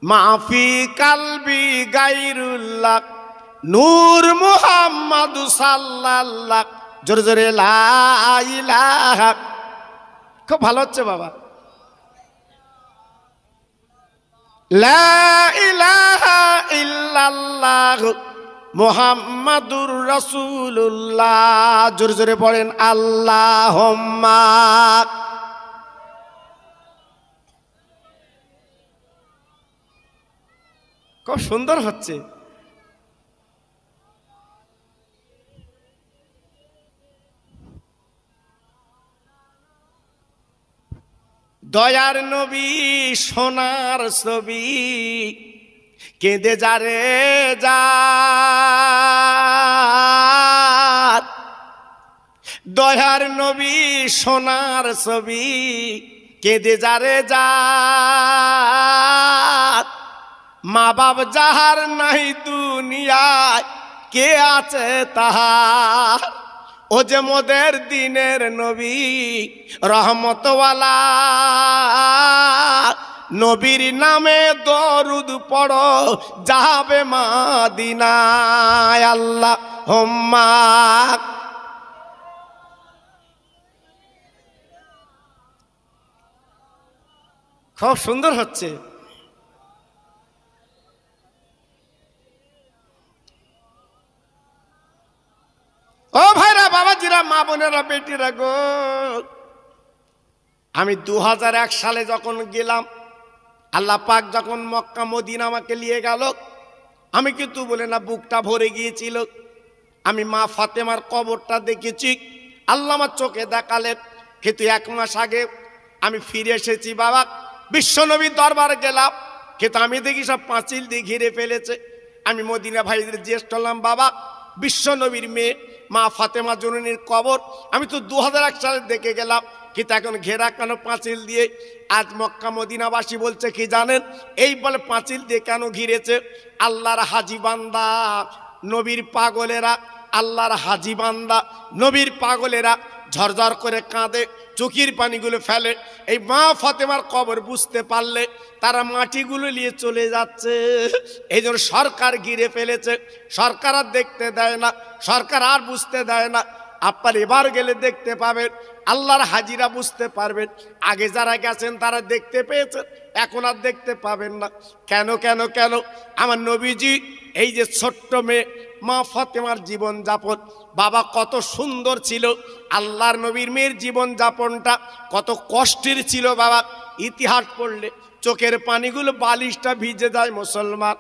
মাফি কালবি গায়রুল্লাহ, নূর মুহাম্মদ সাল্লাল্লাহ। জোরে জোরে, লা ইলাহা। খুব ভালো হচ্ছে বাবা। লা ইলাহা ইল্লাল্লাহ মুহাম্মাদুর রাসূলুল্লাহ। জোরে জোরে পড়েন, আল্লাহুম্মা। খুব সুন্দর হচ্ছে। দয়ার নবী সোনার ছবি, কেঁদে যারে যার। দয়ার নবী সোনার ছবি, কেঁদে যারে যার। মা বাপ যাহার নাই দুনিয়ায়, কে আছে তাহার। ও যে মোদের দিনের নবী রহমতওয়ালা, নবীর নামে দরুদ পড়ো, যাবে মদিনায়। আল্লাহুম্মা। খুব সুন্দর হচ্ছে। ও ভাইরা, বাবাজিরা, মা বোনেরা, বেটিরা গো, আমি 2001 সালে যখন গেলাম আল্লাহ পাক যখন মক্কা মদিনা আমাকে নিয়ে গেল, আমি কিন্তু বলে না বুকটা ভরে গিয়েছিল। আমি মা ফাতেমার কবরটা দেখেছি, আল্লাহ আমার চোখে দেখালেন। কিন্তু 1 মাস আগে আমি ফিরে এসেছি বাবা, বিশ্বনবীর দরবারে গেলাম, কিন্তু আমি দেখি সব পাঁচিল দিয়ে ঘিরে ফেলেছে। আমি মদিনা ভাইদের জিজ্ঞেস করলাম, বাবা বিশ্বনবীর মেয়ে মা ফাতেমা জননীর কবর আমি তো 2001 সালে দেখে গেলাম, কিন্তু এখন ঘেরা কেন পাঁচিল দিয়ে? আজ মক্কা মদিনাবাসী বলছে কি জানেন, এই বলে পাঁচিল দিয়ে কেন ঘিরেছে? আল্লাহর হাজি বান্দা নবীর পাগলেরা, আল্লাহর হাজি বান্দা নবীর পাগলেরা ঝরঝর করে কাঁদে, চোখের পানিগুলো ফেলে। এই মা ফাতেমার কবর বুঝতে পারলে তারা মাটিগুলো নিয়ে চলে যাচ্ছে। এই জন্য সরকার ঘিরে ফেলেছে, সরকার আর দেখতে দেয় না, সরকার আর বুঝতে দেয় না। আপনার এবার গেলে দেখতে পাবেন, আল্লাহর হাজিরা বুঝতে পারবেন। আগে যারা গেছেন তারা দেখতে পেয়েছেন, এখন আর দেখতে পাবেন না। কেন কেন কেন? আমার নবীজি এই যে ছোট্ট মেয়ে মা ফাতেমার জীবন যাপন বাবা কত সুন্দর ছিল। আল্লাহর নবীর মেয়ের জীবন যাপনটা কত কষ্টের ছিল বাবা। ইতিহাস পড়লে চোখের পানিগুলো বালিশটা ভিজে যায় মুসলমান।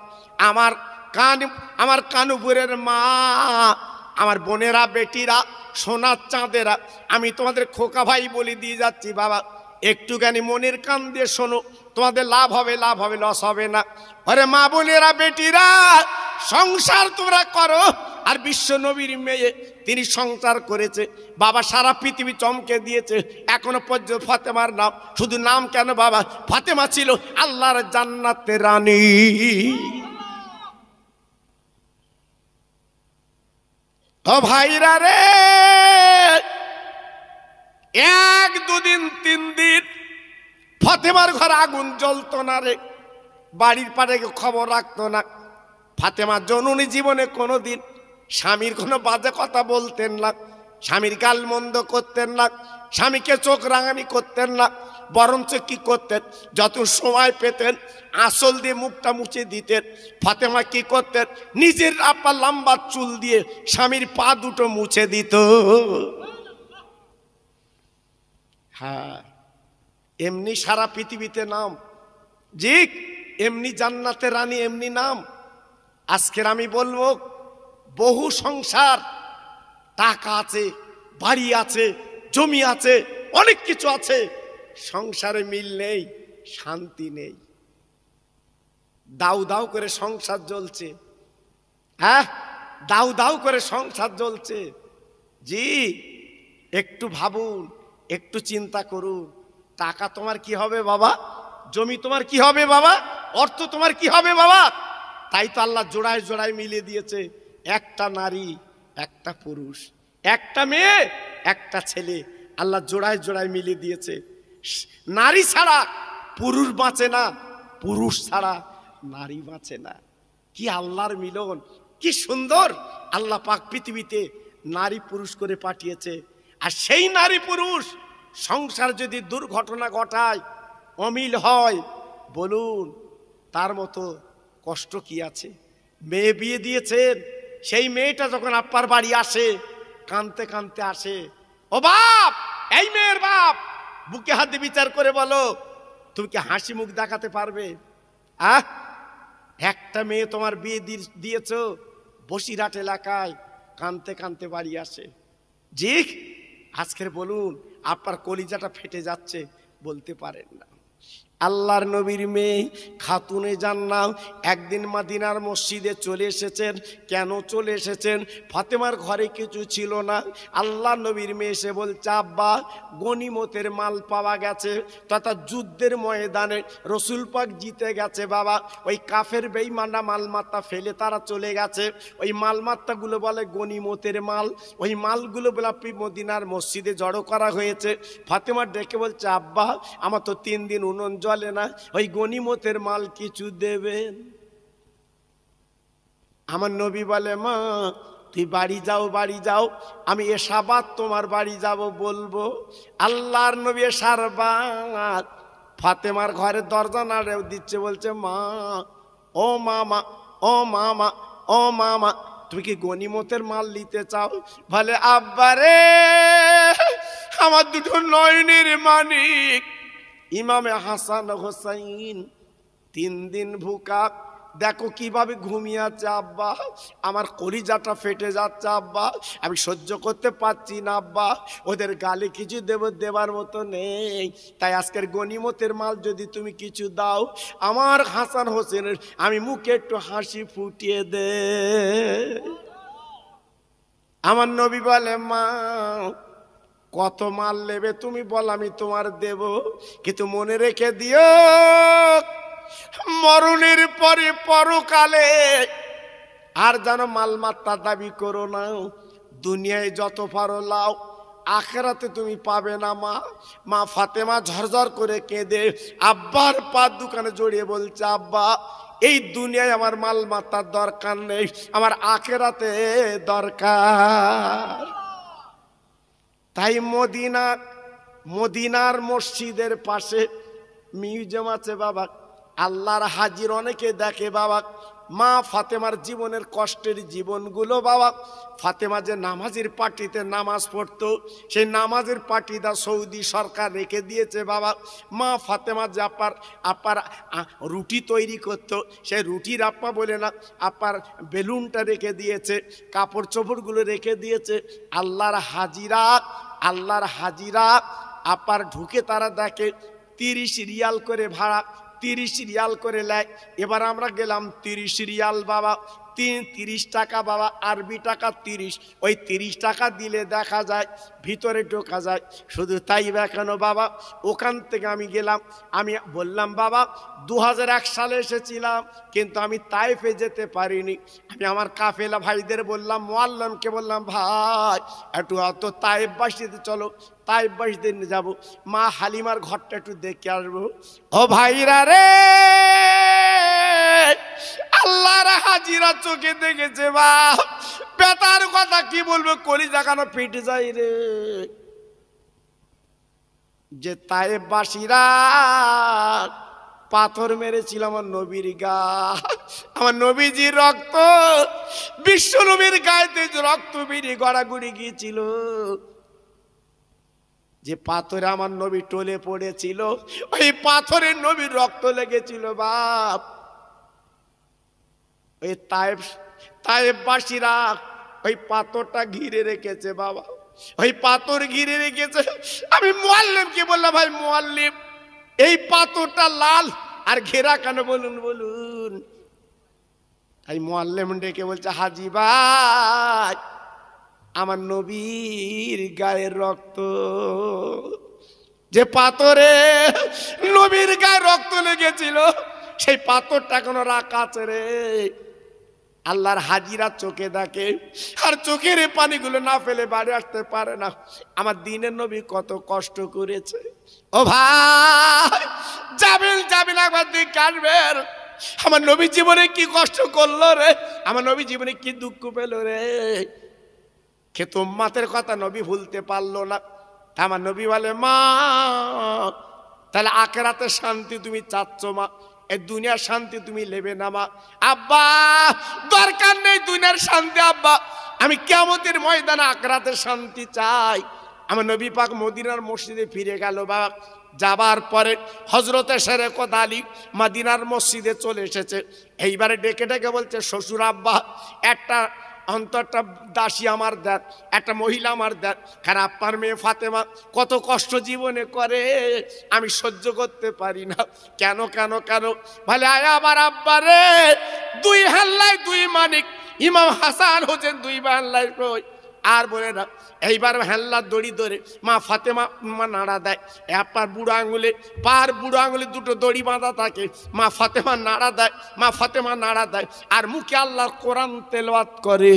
আমার কানুপুরের মা, আমার বোনেরা বেটিরা সোনার চাঁদেরা, আমি তোমাদের খোকা ভাই বলে দিয়ে যাচ্ছি বাবা, একটুখানি মনের কান দিয়ে শোনো, তোমাদের লাভ হবে, লাভ হবে, লস হবে না। আরে মা বোনেরা বেটিরা, সংসার তোমরা করো। আর বিশ্ব নবীর মেয়ে তিনি সংসার করেছে বাবা, সারা পৃথিবী চমকে দিয়েছে। এখনো পর্যন্ত ফাতেমার নাম, শুধু নাম কেন বাবা, ফাতেমা ছিল আল্লাহর জান্নাতের রানী। ও ভাইরা রে, 1 2 দিন 3 দিন ফাতেমার ঘরে আগুন জ্বলতো না রে, বাড়ির পাড়ে খবর রাখতো না। ফাতেমা জননী জীবনে কোনোদিন স্বামীর কোনো বাজে কথা বলতেন না, স্বামীর গাল মন্দ করতেন না, স্বামীকে চোখ রাঙানি করতেন না। বরঞ্চ কি করতেন, যত সময় পেতেন আঁচল দিয়ে মুখটা মুছে দিতেন। ফাতেমা কি করতেন, নিজের আপা লম্বা চুল দিয়ে স্বামীর পা দুটো মুছে দিত। হ্যাঁ, এমনি সারা পৃথিবীতে নাম, জি এমনি জান্নাতের রানী, এমনি নাম। আজকের আমি বলবো, বহু সংসার, টাকা আছে, বাড়ি আছে, জমি আছে, অনেক কিছু আছে, সংসারে মিল নেই, শান্তি নেই। দাউ দাউ করে সংসার জ্বলছে, হ্যাঁ দাউ দাউ করে সংসার জ্বলছে। জি একটু ভাবুন, একটু চিন্তা করুন, টাকা তোমার কি হবে বাবা, জমি তোমার কি হবে বাবা, অর্থ তোমার কি হবে বাবা? তাই তো আল্লাহ জোড়ায় জোড়ায় মিলিয়ে দিয়েছে, একটা নারী একটা পুরুষ, একটা মেয়ে একটা ছেলে, আল্লাহ জোড়ায় জোড়ায় মিলিয়ে দিয়েছে। নারী ছাড়া পুরুষ বাঁচে না, পুরুষ ছাড়া নারী বাঁচে না। কি আল্লাহর মিলন, কি সুন্দর আল্লাহ পাক পৃথিবীতে নারী পুরুষ করে পাঠিয়েছে। আর সেই নারী পুরুষ সংসার যদি দুর্ঘটনা ঘটায়, অমিল হয়, বলুন তার মতো কষ্ট কি আছে? মেয়ে বিয়ে দিয়েছেন, সেই মেয়েটা যখন আপনার বাড়ি আসে কাঁদতে কাঁদতে আসে, ও বাপ, এই মেয়ের বাপ, বুকে হাতে বিচার করে বলো, তুমি কি হাসি মুখ দেখাতে পারবে? একটা মেয়ে তোমার বিয়ে দিয়েছ বসিরহাট এলাকায়, কাঁদতে কাঁদতে বাড়ি আসে। জি আজকের বলুন আপনার কলিজাটা ফেটে যাচ্ছে, বলতে পারেন না। আল্লাহর নবীর মেয়ে খাতুনে জান্নাত একদিন মদিনার মসজিদে চলে এসেছেন। কেন চলে এসেছেন? ফাতেমার ঘরে কিছু ছিল না। আল্লাহর নবীর মেয়ে এসে বলছে, আব্বা গনিমতের মাল পাওয়া গেছে, তথা যুদ্ধের ময়দানে রসুল পাক জিতে গেছে বাবা। ওই কাফের বেঈমানরা মালমাত্তা ফেলে তারা চলে গেছে, ওই মালমাত্তাগুলো বলে গনিমতের মাল, ওই মালগুলো বলে মদিনার মসজিদে জড়ো করা হয়েছে। ফাতেমা ডেকে বলছে, আব্বা আমার তো 3 দিন উনুন জ্বলে না, ওই গনিমতের মাল কিছু দেবেন? আমার নবী বলে, মা তুই বাড়ি যাও, বাড়ি যাও, আমি এশাবাদ তোমার বাড়ি যাব বলবো। আল্লাহর নবী এশারবাদ ফাতেমার ঘরের দরজা নাড়ে দিচ্ছে, বলছে, মা ও মামা, ও মামা, ও মামা, তুমি কি গনিমতের মাল নিতে চাও? বলে, আব্বারে আমার দুটো নয়নের মানিক ইমামে হাসান হোসাইন 3 দিন ভুকা, দেখো কিভাবে ঘুমিয়ে আছে আব্বা, আমার কলিজাটা ফেটে যাচ্ছে আব্বা, আমি সহ্য করতে পারছি না আব্বা, ওদের গালে কিছু দেবার মতো নেই, তাই আজকের গনিমতের মাল যদি তুমি কিছু দাও আমার হাসান হোসেনের আমি মুখে একটু হাসি ফুটিয়ে দে। আমার নবী বলে, মা কত মাল নেবে তুমি বল, আমি তোমার দেব, কিন্তু মনে রেখে দিও মরণের পরে পরকালে আর যেন মালমাত্রা দাবি করো না। দুনিয়ায় যত পারো লাও, আখেরাতে তুমি পাবে না। মা ফাতেমা ঝরঝর করে কেঁদে আব্বার পার দোকানে জড়িয়ে বলছে, আব্বা এই দুনিয়ায় আমার মালমাত্রার দরকার নেই, আমার আখেরাতে দরকার। তাই মদিনার মসজিদের পাশে মিউজিয়াম আছে বাবা, আল্লাহর হাজির অনেকে দেখে বাবা। মা ফাতেমার জীবনের কষ্টের জীবনগুলো বাবা, ফাতেমা যে নামাজের পার্টিতে নামাজ পড়তো, সেই নামাজের পার্টিটা সৌদি সরকার রেখে দিয়েছে বাবা। মা ফাতেমা যে আপার রুটি তৈরি করতো, সেই রুটির আপ্পা বলে না, আপার বেলুনটা রেখে দিয়েছে, কাপড় চোপড়গুলো রেখে দিয়েছে। আল্লাহর হাজিরা আপার ঢুকে তারা দেখে 30 রিয়াল করে ভাড়া, 30 রিয়াল করে নেয়। এবার আমরা গেলাম 30 রিয়াল বাবা, 30 টাকা বাবা, আরবি টাকা 30, ওই 30 টাকা দিলে দেখা যায় ভিতরে ঢোকা যায়। শুধু তাই বা কেন বাবা, ওখান থেকে আমি গেলাম, আমি বললাম বাবা 2001 সালে এসেছিলাম, কিন্তু আমি তাইফে যেতে পারিনি। আমি আমার কাফেলা ভাইদের বললাম, মোয়াল্লামকে বললাম, ভাই একটু অত তাইফবাসীতে চলো, তাইফবাসীদের নিয়ে যাবো, মা হালিমার ঘরটা একটু দেখে আসবো। ও ভাইরা রে, আল্লাহর হাজিরা চোখে দেখেছে বাপ, বেতার কথা কি বলবো, কলিজা কেন ফেটে যায় রে। যে তায়েববাসীরা পাথর মেরেছিল আমার নবীর গা, আমার নবীজির রক্ত, বিশ্ব নবীর গায়েতে রক্ত বেরিয়ে গড়াগড়ি গিয়েছিল, যে পাথরে আমার নবী টলে পড়েছিল, ওই পাথরের নবীর রক্ত লেগেছিল বাপ। ওই তায়েববাসীরা ওই পাথরটা ঘিরে রেখেছে বাবা, ওই পাথর ঘিরে রেখেছে। আমি মুআল্লিমকে বললাম, ভাই মুআল্লিম এই পাথরটা লাল আর ঘেরা কেন বলুন। তাই মুআল্লিম ডেকে বলছে, হাজি ভাই আমার নবীর গায়ের রক্ত, যে পাথরে নবীর গায়ে রক্ত লেগেছিল সেই পাথরটা এখনো রাখা আছে রে। আল্লাহর হাজিরা চোখে দেখে, আর চোখের পানিগুলো না ফেলে বাড়ি আসতে পারে না। আমার দিনের নবী কত কষ্ট করেছে। ও ভাই যাবেন একবার দিক কাটবেন, আমার নবী জীবনে কি কষ্ট করলো রে, আমার নবী জীবনে কি দুঃখ পেল রে। খেত উম্মাতের কথা নবী ভুলতে পারলো না। আমার নবী বলে, মা তাহলে আখিরাতের শান্তি তুমি চাচ্ছ মা, এই দুনিয়ার শান্তি তুমি নেবে না মা। আব্বা দরকার নেই দুনিয়ার শান্তি আব্বা, আমি কিয়ামতের ময়দানে আখিরাতের শান্তি চাই। আমার নবী পাক মদিনার মসজিদে ফিরে গেল বাবা। যাবার পরে হযরতে শেরেকত আলী মদিনার মসজিদে চলে এসেছে। এইবারে ডেকে ডেকে বলছে, শ্বশুর আব্বা একটা অন্তরটা দাসী আমার দেন, একটা মহিলা আমার দেন, কারণ আপনার মেয়ে ফাতেমা কত কষ্ট জীবনে করে, আমি সহ্য করতে পারি না। কেন বলে, আয় আমার আব্বা রে, 2 হাল্লায় 2 মানিক, ইমাম হাসান হোসেন 2 হাল্লায় কই। আর বলে না, এইবার হেল্লার দড়ি ধরে মা ফাতেমা নাড়া দেয়। আপনার বুড়ো আঙুলে, পার বুড়ো আঙুলে 2টো দড়ি বাঁধা থাকে, মা ফাতেমা নাড়া দেয়, আর মুখে আল্লাহর কোরআন তেলাওয়াত করে।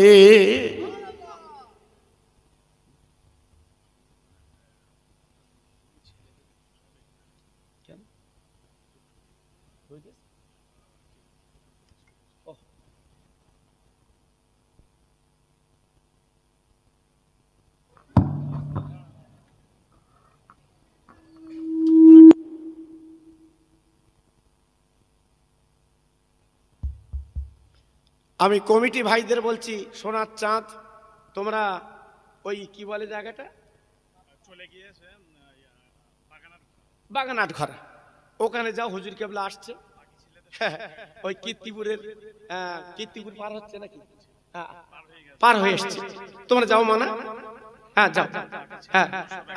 আমি কমিটি ভাইদের বলছি, সোনার চাঁদ তোমরা ওই কি বলে জায়গাটা চলে গিয়েছে বাগানাট ঘর, ওখানে যাও, হুজুর কেবলা আসছে, ওই কীর্তিপুরের কীর্তিপুর পার হচ্ছে নাকি? পার হয়ে এসছে। তোমরা যাও মানা, হ্যাঁ যাও। হ্যাঁ,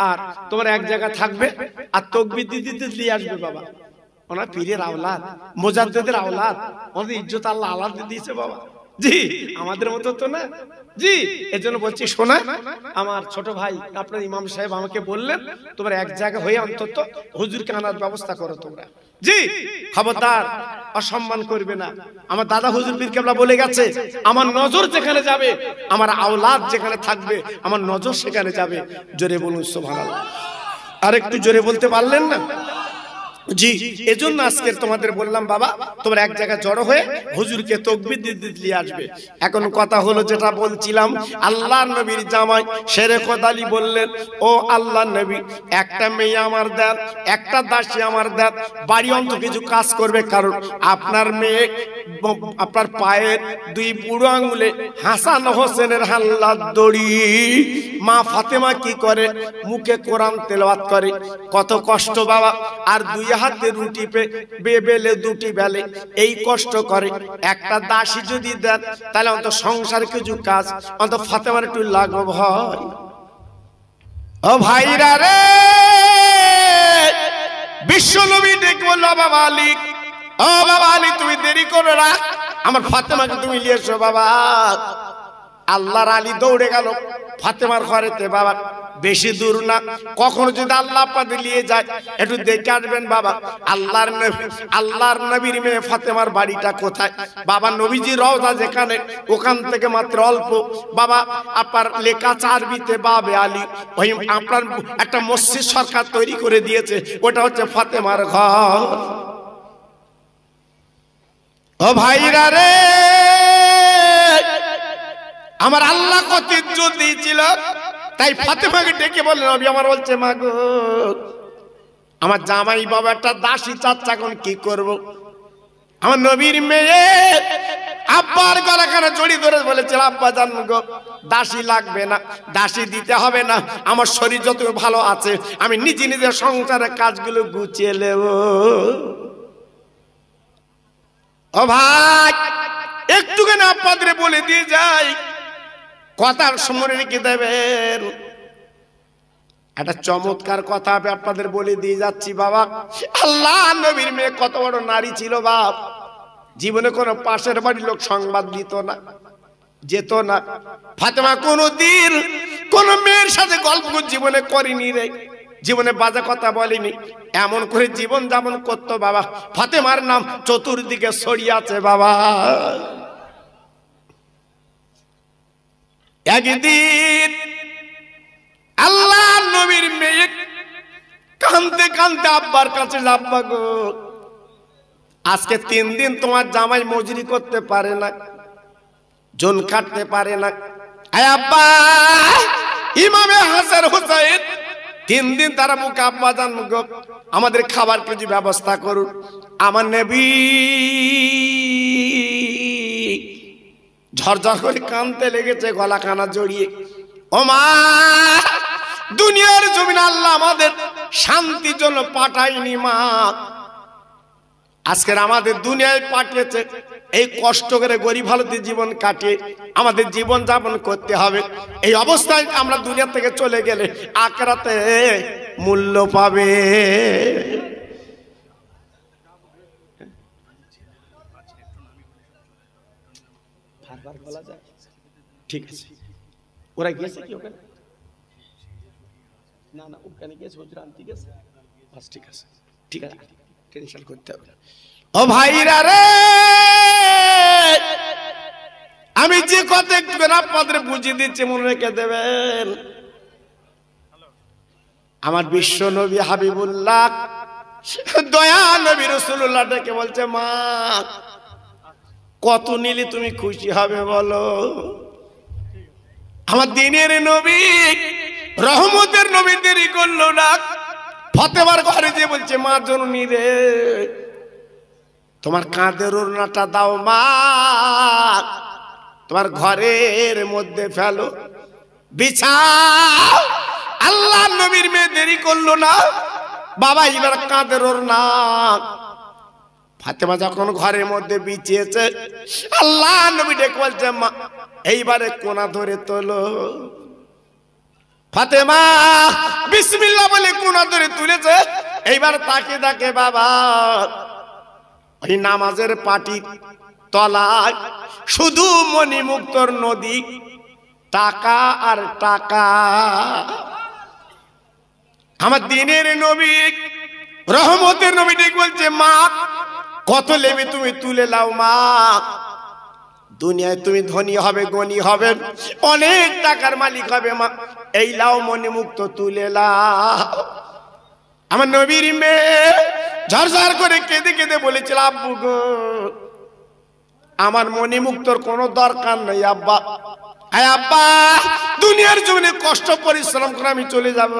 আর তোমরা এক জায়গা থাকবে আর তাকবীর দিতে দিয়ে আসবে বাবা। ওনার পীরের আওলাদ, মুজাদ্দিদের আওলাদ, ওনাদের ইজ্জত আল্লাহ আলাদা দিয়েছে বাবা। জি, আমাদের মতো তো না। জি, এজন্য বলছি শোনা, আমার ছোট ভাই আপনার ইমাম সাহেব আমাকে বললেন তোমরা এক জায়গা হয়ে অন্তত হুজুরকে আনার ব্যবস্থা করো তোমরা। জি, খবরদার অসম্মান করবে না। আমার দাদা হুজুর পীর কেবলা বলে গেছে, আমার নজর যেখানে যাবে, আমার আওলাদ যেখানে থাকবে, আমার নজর সেখানে যাবে। জোরে বলুন সুবহানাল্লাহ। আর একটু জোরে বলতে পারলেন না? জি, এজন্য আজকে তোমাদের বললাম বাবা তোমরা এক জায়গায় জড়ো হয়ে হুজুরকে তাকবীর দিতে দিয়ে আসবে। এখন কথা হলো যেটা বলছিলাম, আল্লাহর নবীর জামাই শেরেখত আলী বললেন, ও আল্লাহর নবী, একটা মেয়ে আমার দেন, একটা দাসী আমার দেন, বাড়ি অন্ত কিছু কাজ করবে, কারণ আপনার মেয়ে আপনার পায়ের দুই বুড়ো আঙুলে হাসান হোসেনের হাল্লার দড়ি। মা ফাতেমা কি করে? মুখে কোরআন তেলাওয়াত করে, কত কষ্ট বাবা। আর দুই হাতে রুটি বেলে দুটি বেলে, এই কষ্ট করে। একটা দাসী যদি দেন তাহলে অন্তত সংসার কিছু কাজ অন্তত ফাতেমার একটু লাগবে ভাই। ও ভাইরা রে, বিশ্ব নবী ডেকে বলল, বাবা আলী, ও বাবা আলী, তুমি দেরি করো না, আমার ফাতেমাকে তুমি নিয়ে এসো বাবা। আল্লাহর আলী দৌড়ে গেল ফাতেমার ঘরেতে। বাবা বেশি দূর না, কখনো যদি আল্লাহ আপনাদের নিয়ে যায় একটু দেখে আসবেন বাবা। আল্লাহর নবীর মেয়ে ফাতেমার বাড়িটা কোথায় বাবা? নবীজি রওজা যেখানে, ওখান থেকে মাত্র অল্প বাবা আপনার লেখা আরবিতে বাবে আলী। ওই আপনার একটা মসজিদ সরকার তৈরি করে দিয়েছে, ওটা হচ্ছে ফাতেমার ঘর। ও ভাইরা রে, আমার আল্লাহ কত ইজ্জত দিয়েছিল, তাই ফাতেমাকে ডেকে বললেন, নবী আমার বলছে, মা গো, আমার জামাই বাবা একটা দাসী চাচ্চা, এখন কি করব? আমার নবীর মেয়ে আব্বার গলাখানে জড়িয়ে ধরে বলেছিল, আব্বা জান গো, দাসী লাগবে না, দাসী দিতে হবে না, আমার শরীর যত ভালো আছে আমি নিজে নিজে সংসারের কাজগুলো গুছিয়ে নেব। ও ভাই, একটুখানি আপনাদের বলে দিয়ে যাই, কথার সময় রেখে দেবেন। একটা চমৎকার কথা আমি আপনাদের বলে দিয়ে যাচ্ছি বাবা। আল্লাহ নবীর মেয়ে কত বড় নারী ছিল বাপ। জীবনে কোনো পাশের বাড়ির লোক সংবাদ দিত না, যেত না। ফাতেমা কোনদিন কোন মেয়ের সাথে গল্প জীবনে করেনি রে, জীবনে বাজে কথা বলেনি। এমন করে জীবন যাপন করতো বাবা। ফাতেমার নাম চতুর্দিকে ছড়িয়ে আছে বাবা। একদিন আল্লাহ নবীর মেয়ে কাঁদতে কাঁদতে আব্বার কাছে, আব্বা গো, আজকে 3 দিন তোমার জামাই মজুরি করতে পারে না, জন কাটতে পারে না। আয় আব্বা, ইমামে হাসান হুসাইন 3 দিন তারা মুখে, আব্বা জান গো, আমাদের খাবার কিছু ব্যবস্থা করুন। আমার নবী ঝরঝর করে কাঁদতে লেগেছে, গলা কানা জড়িয়ে। ও মা, দুনিয়ার জমিন আল্লাহ আমাদের শান্তির জন্য পাঠায়নি মা, আজকের আমাদের দুনিয়ায় পাঠিয়েছে এই কষ্ট করে গরিব হালতে জীবন কাটিয়ে আমাদের জীবন যাপন করতে হবে। এই অবস্থায় আমরা দুনিয়া থেকে চলে গেলে আখিরাতে মূল্য পাবে। ঠিক আছে, ওরা গেছে কি ওখানে? না না, ওখানে গেছে, হুজুর আনতে গেছে। বাস ঠিক আছে, ঠিক আছে, টেনশন করতে হবে না। ও ভাইরা রে, আমি যে কথা একটু আপনাদের বুঝিয়ে দিচ্ছি, মনে রেখে দেবেন। আমার বিশ্ব নবী হাবিবুল্লাহ দয়া নবী রাসূলুল্লাহ ডেকে বলছে, মা কত নিলে তুমি খুশি হবে বলো? আমার দিনের নবী, রহমতের নবী দেরি করলো না, ফাতেমার ঘরে যে বলছে, মা জননী রে, তোমার কাঁধের ওড়নাটা দাও মা, তোমার ঘরের মধ্যে ফেলো, বিছাও। আল্লাহ নবীর মেয়ে দেরি করলো না বাবা, এবার কাঁধের ওড়না ফাতেমা যখন ঘরের মধ্যে বিছিয়েছে, আল্লাহ নবী ডেকে বলছে, মা এইবারে কোনা ধরে তোলো। ফাতেমা বিসমিল্লাহ বলে কোনা ধরে তুলেছে। এইবার তাকে দেখে বাবা ওই নামাজের পাটি তলায় শুধু মণিমুক্তর নদী, টাকা আর টাকা। আমার দিনের নবী, রহমতের নবী ডেকে বলছে, মা কত নেবে তুমি তুলে লাও মা, দুনিয়ায় তুমি ধনী হবে, গণী হবে, অনেক টাকার মালিক হবে মা, এই লাও মণিমুক্ত তুলে লাও। আমার নবীর মেয়ে ঝরঝর করে কেঁদে কেঁদে বলেছিল, আব্বু গো আমার মণিমুক্তর কোনো দরকার নেই আব্বা। আয় আব্বা, দুনিয়ার জীবনে কষ্ট পরিশ্রম করে আমি চলে যাব,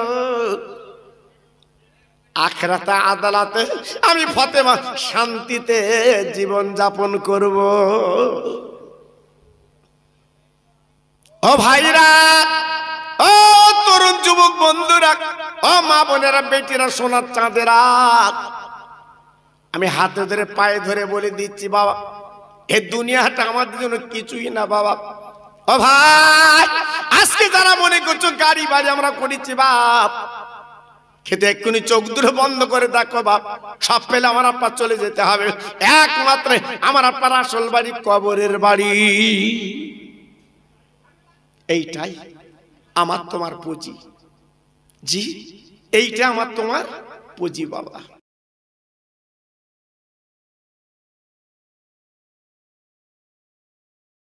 আখিরাতে আদালতে আমি ফাতেমা শান্তিতে জীবন যাপন করব। ও ভাইরা, ও তরুণ যুবক বন্ধুরা, ও মা বোনেরা, বেটিরা, সোনার চাঁদেরা, আমি হাতে ধরে পায়ে ধরে বলে দিচ্ছি বাবা, এই দুনিয়াটা আমাদের জন্য কিছুই না বাবা। ও ভাই, আজকে যারা মনে করছো গাড়ি বাড়ি আমরা করেছি বাপ, খেতে এক্ষুনি চোখ দুটো বন্ধ করে দেখো বাপ, সব পেলে আমার আব্বা চলে যেতে হবে। একমাত্র আমার আব্বার আসল বাড়ি কবরের বাড়ি। এইটাই আমার তোমার পুঁজি। জি, এইটা আমার তোমার পুঁজি বাবা।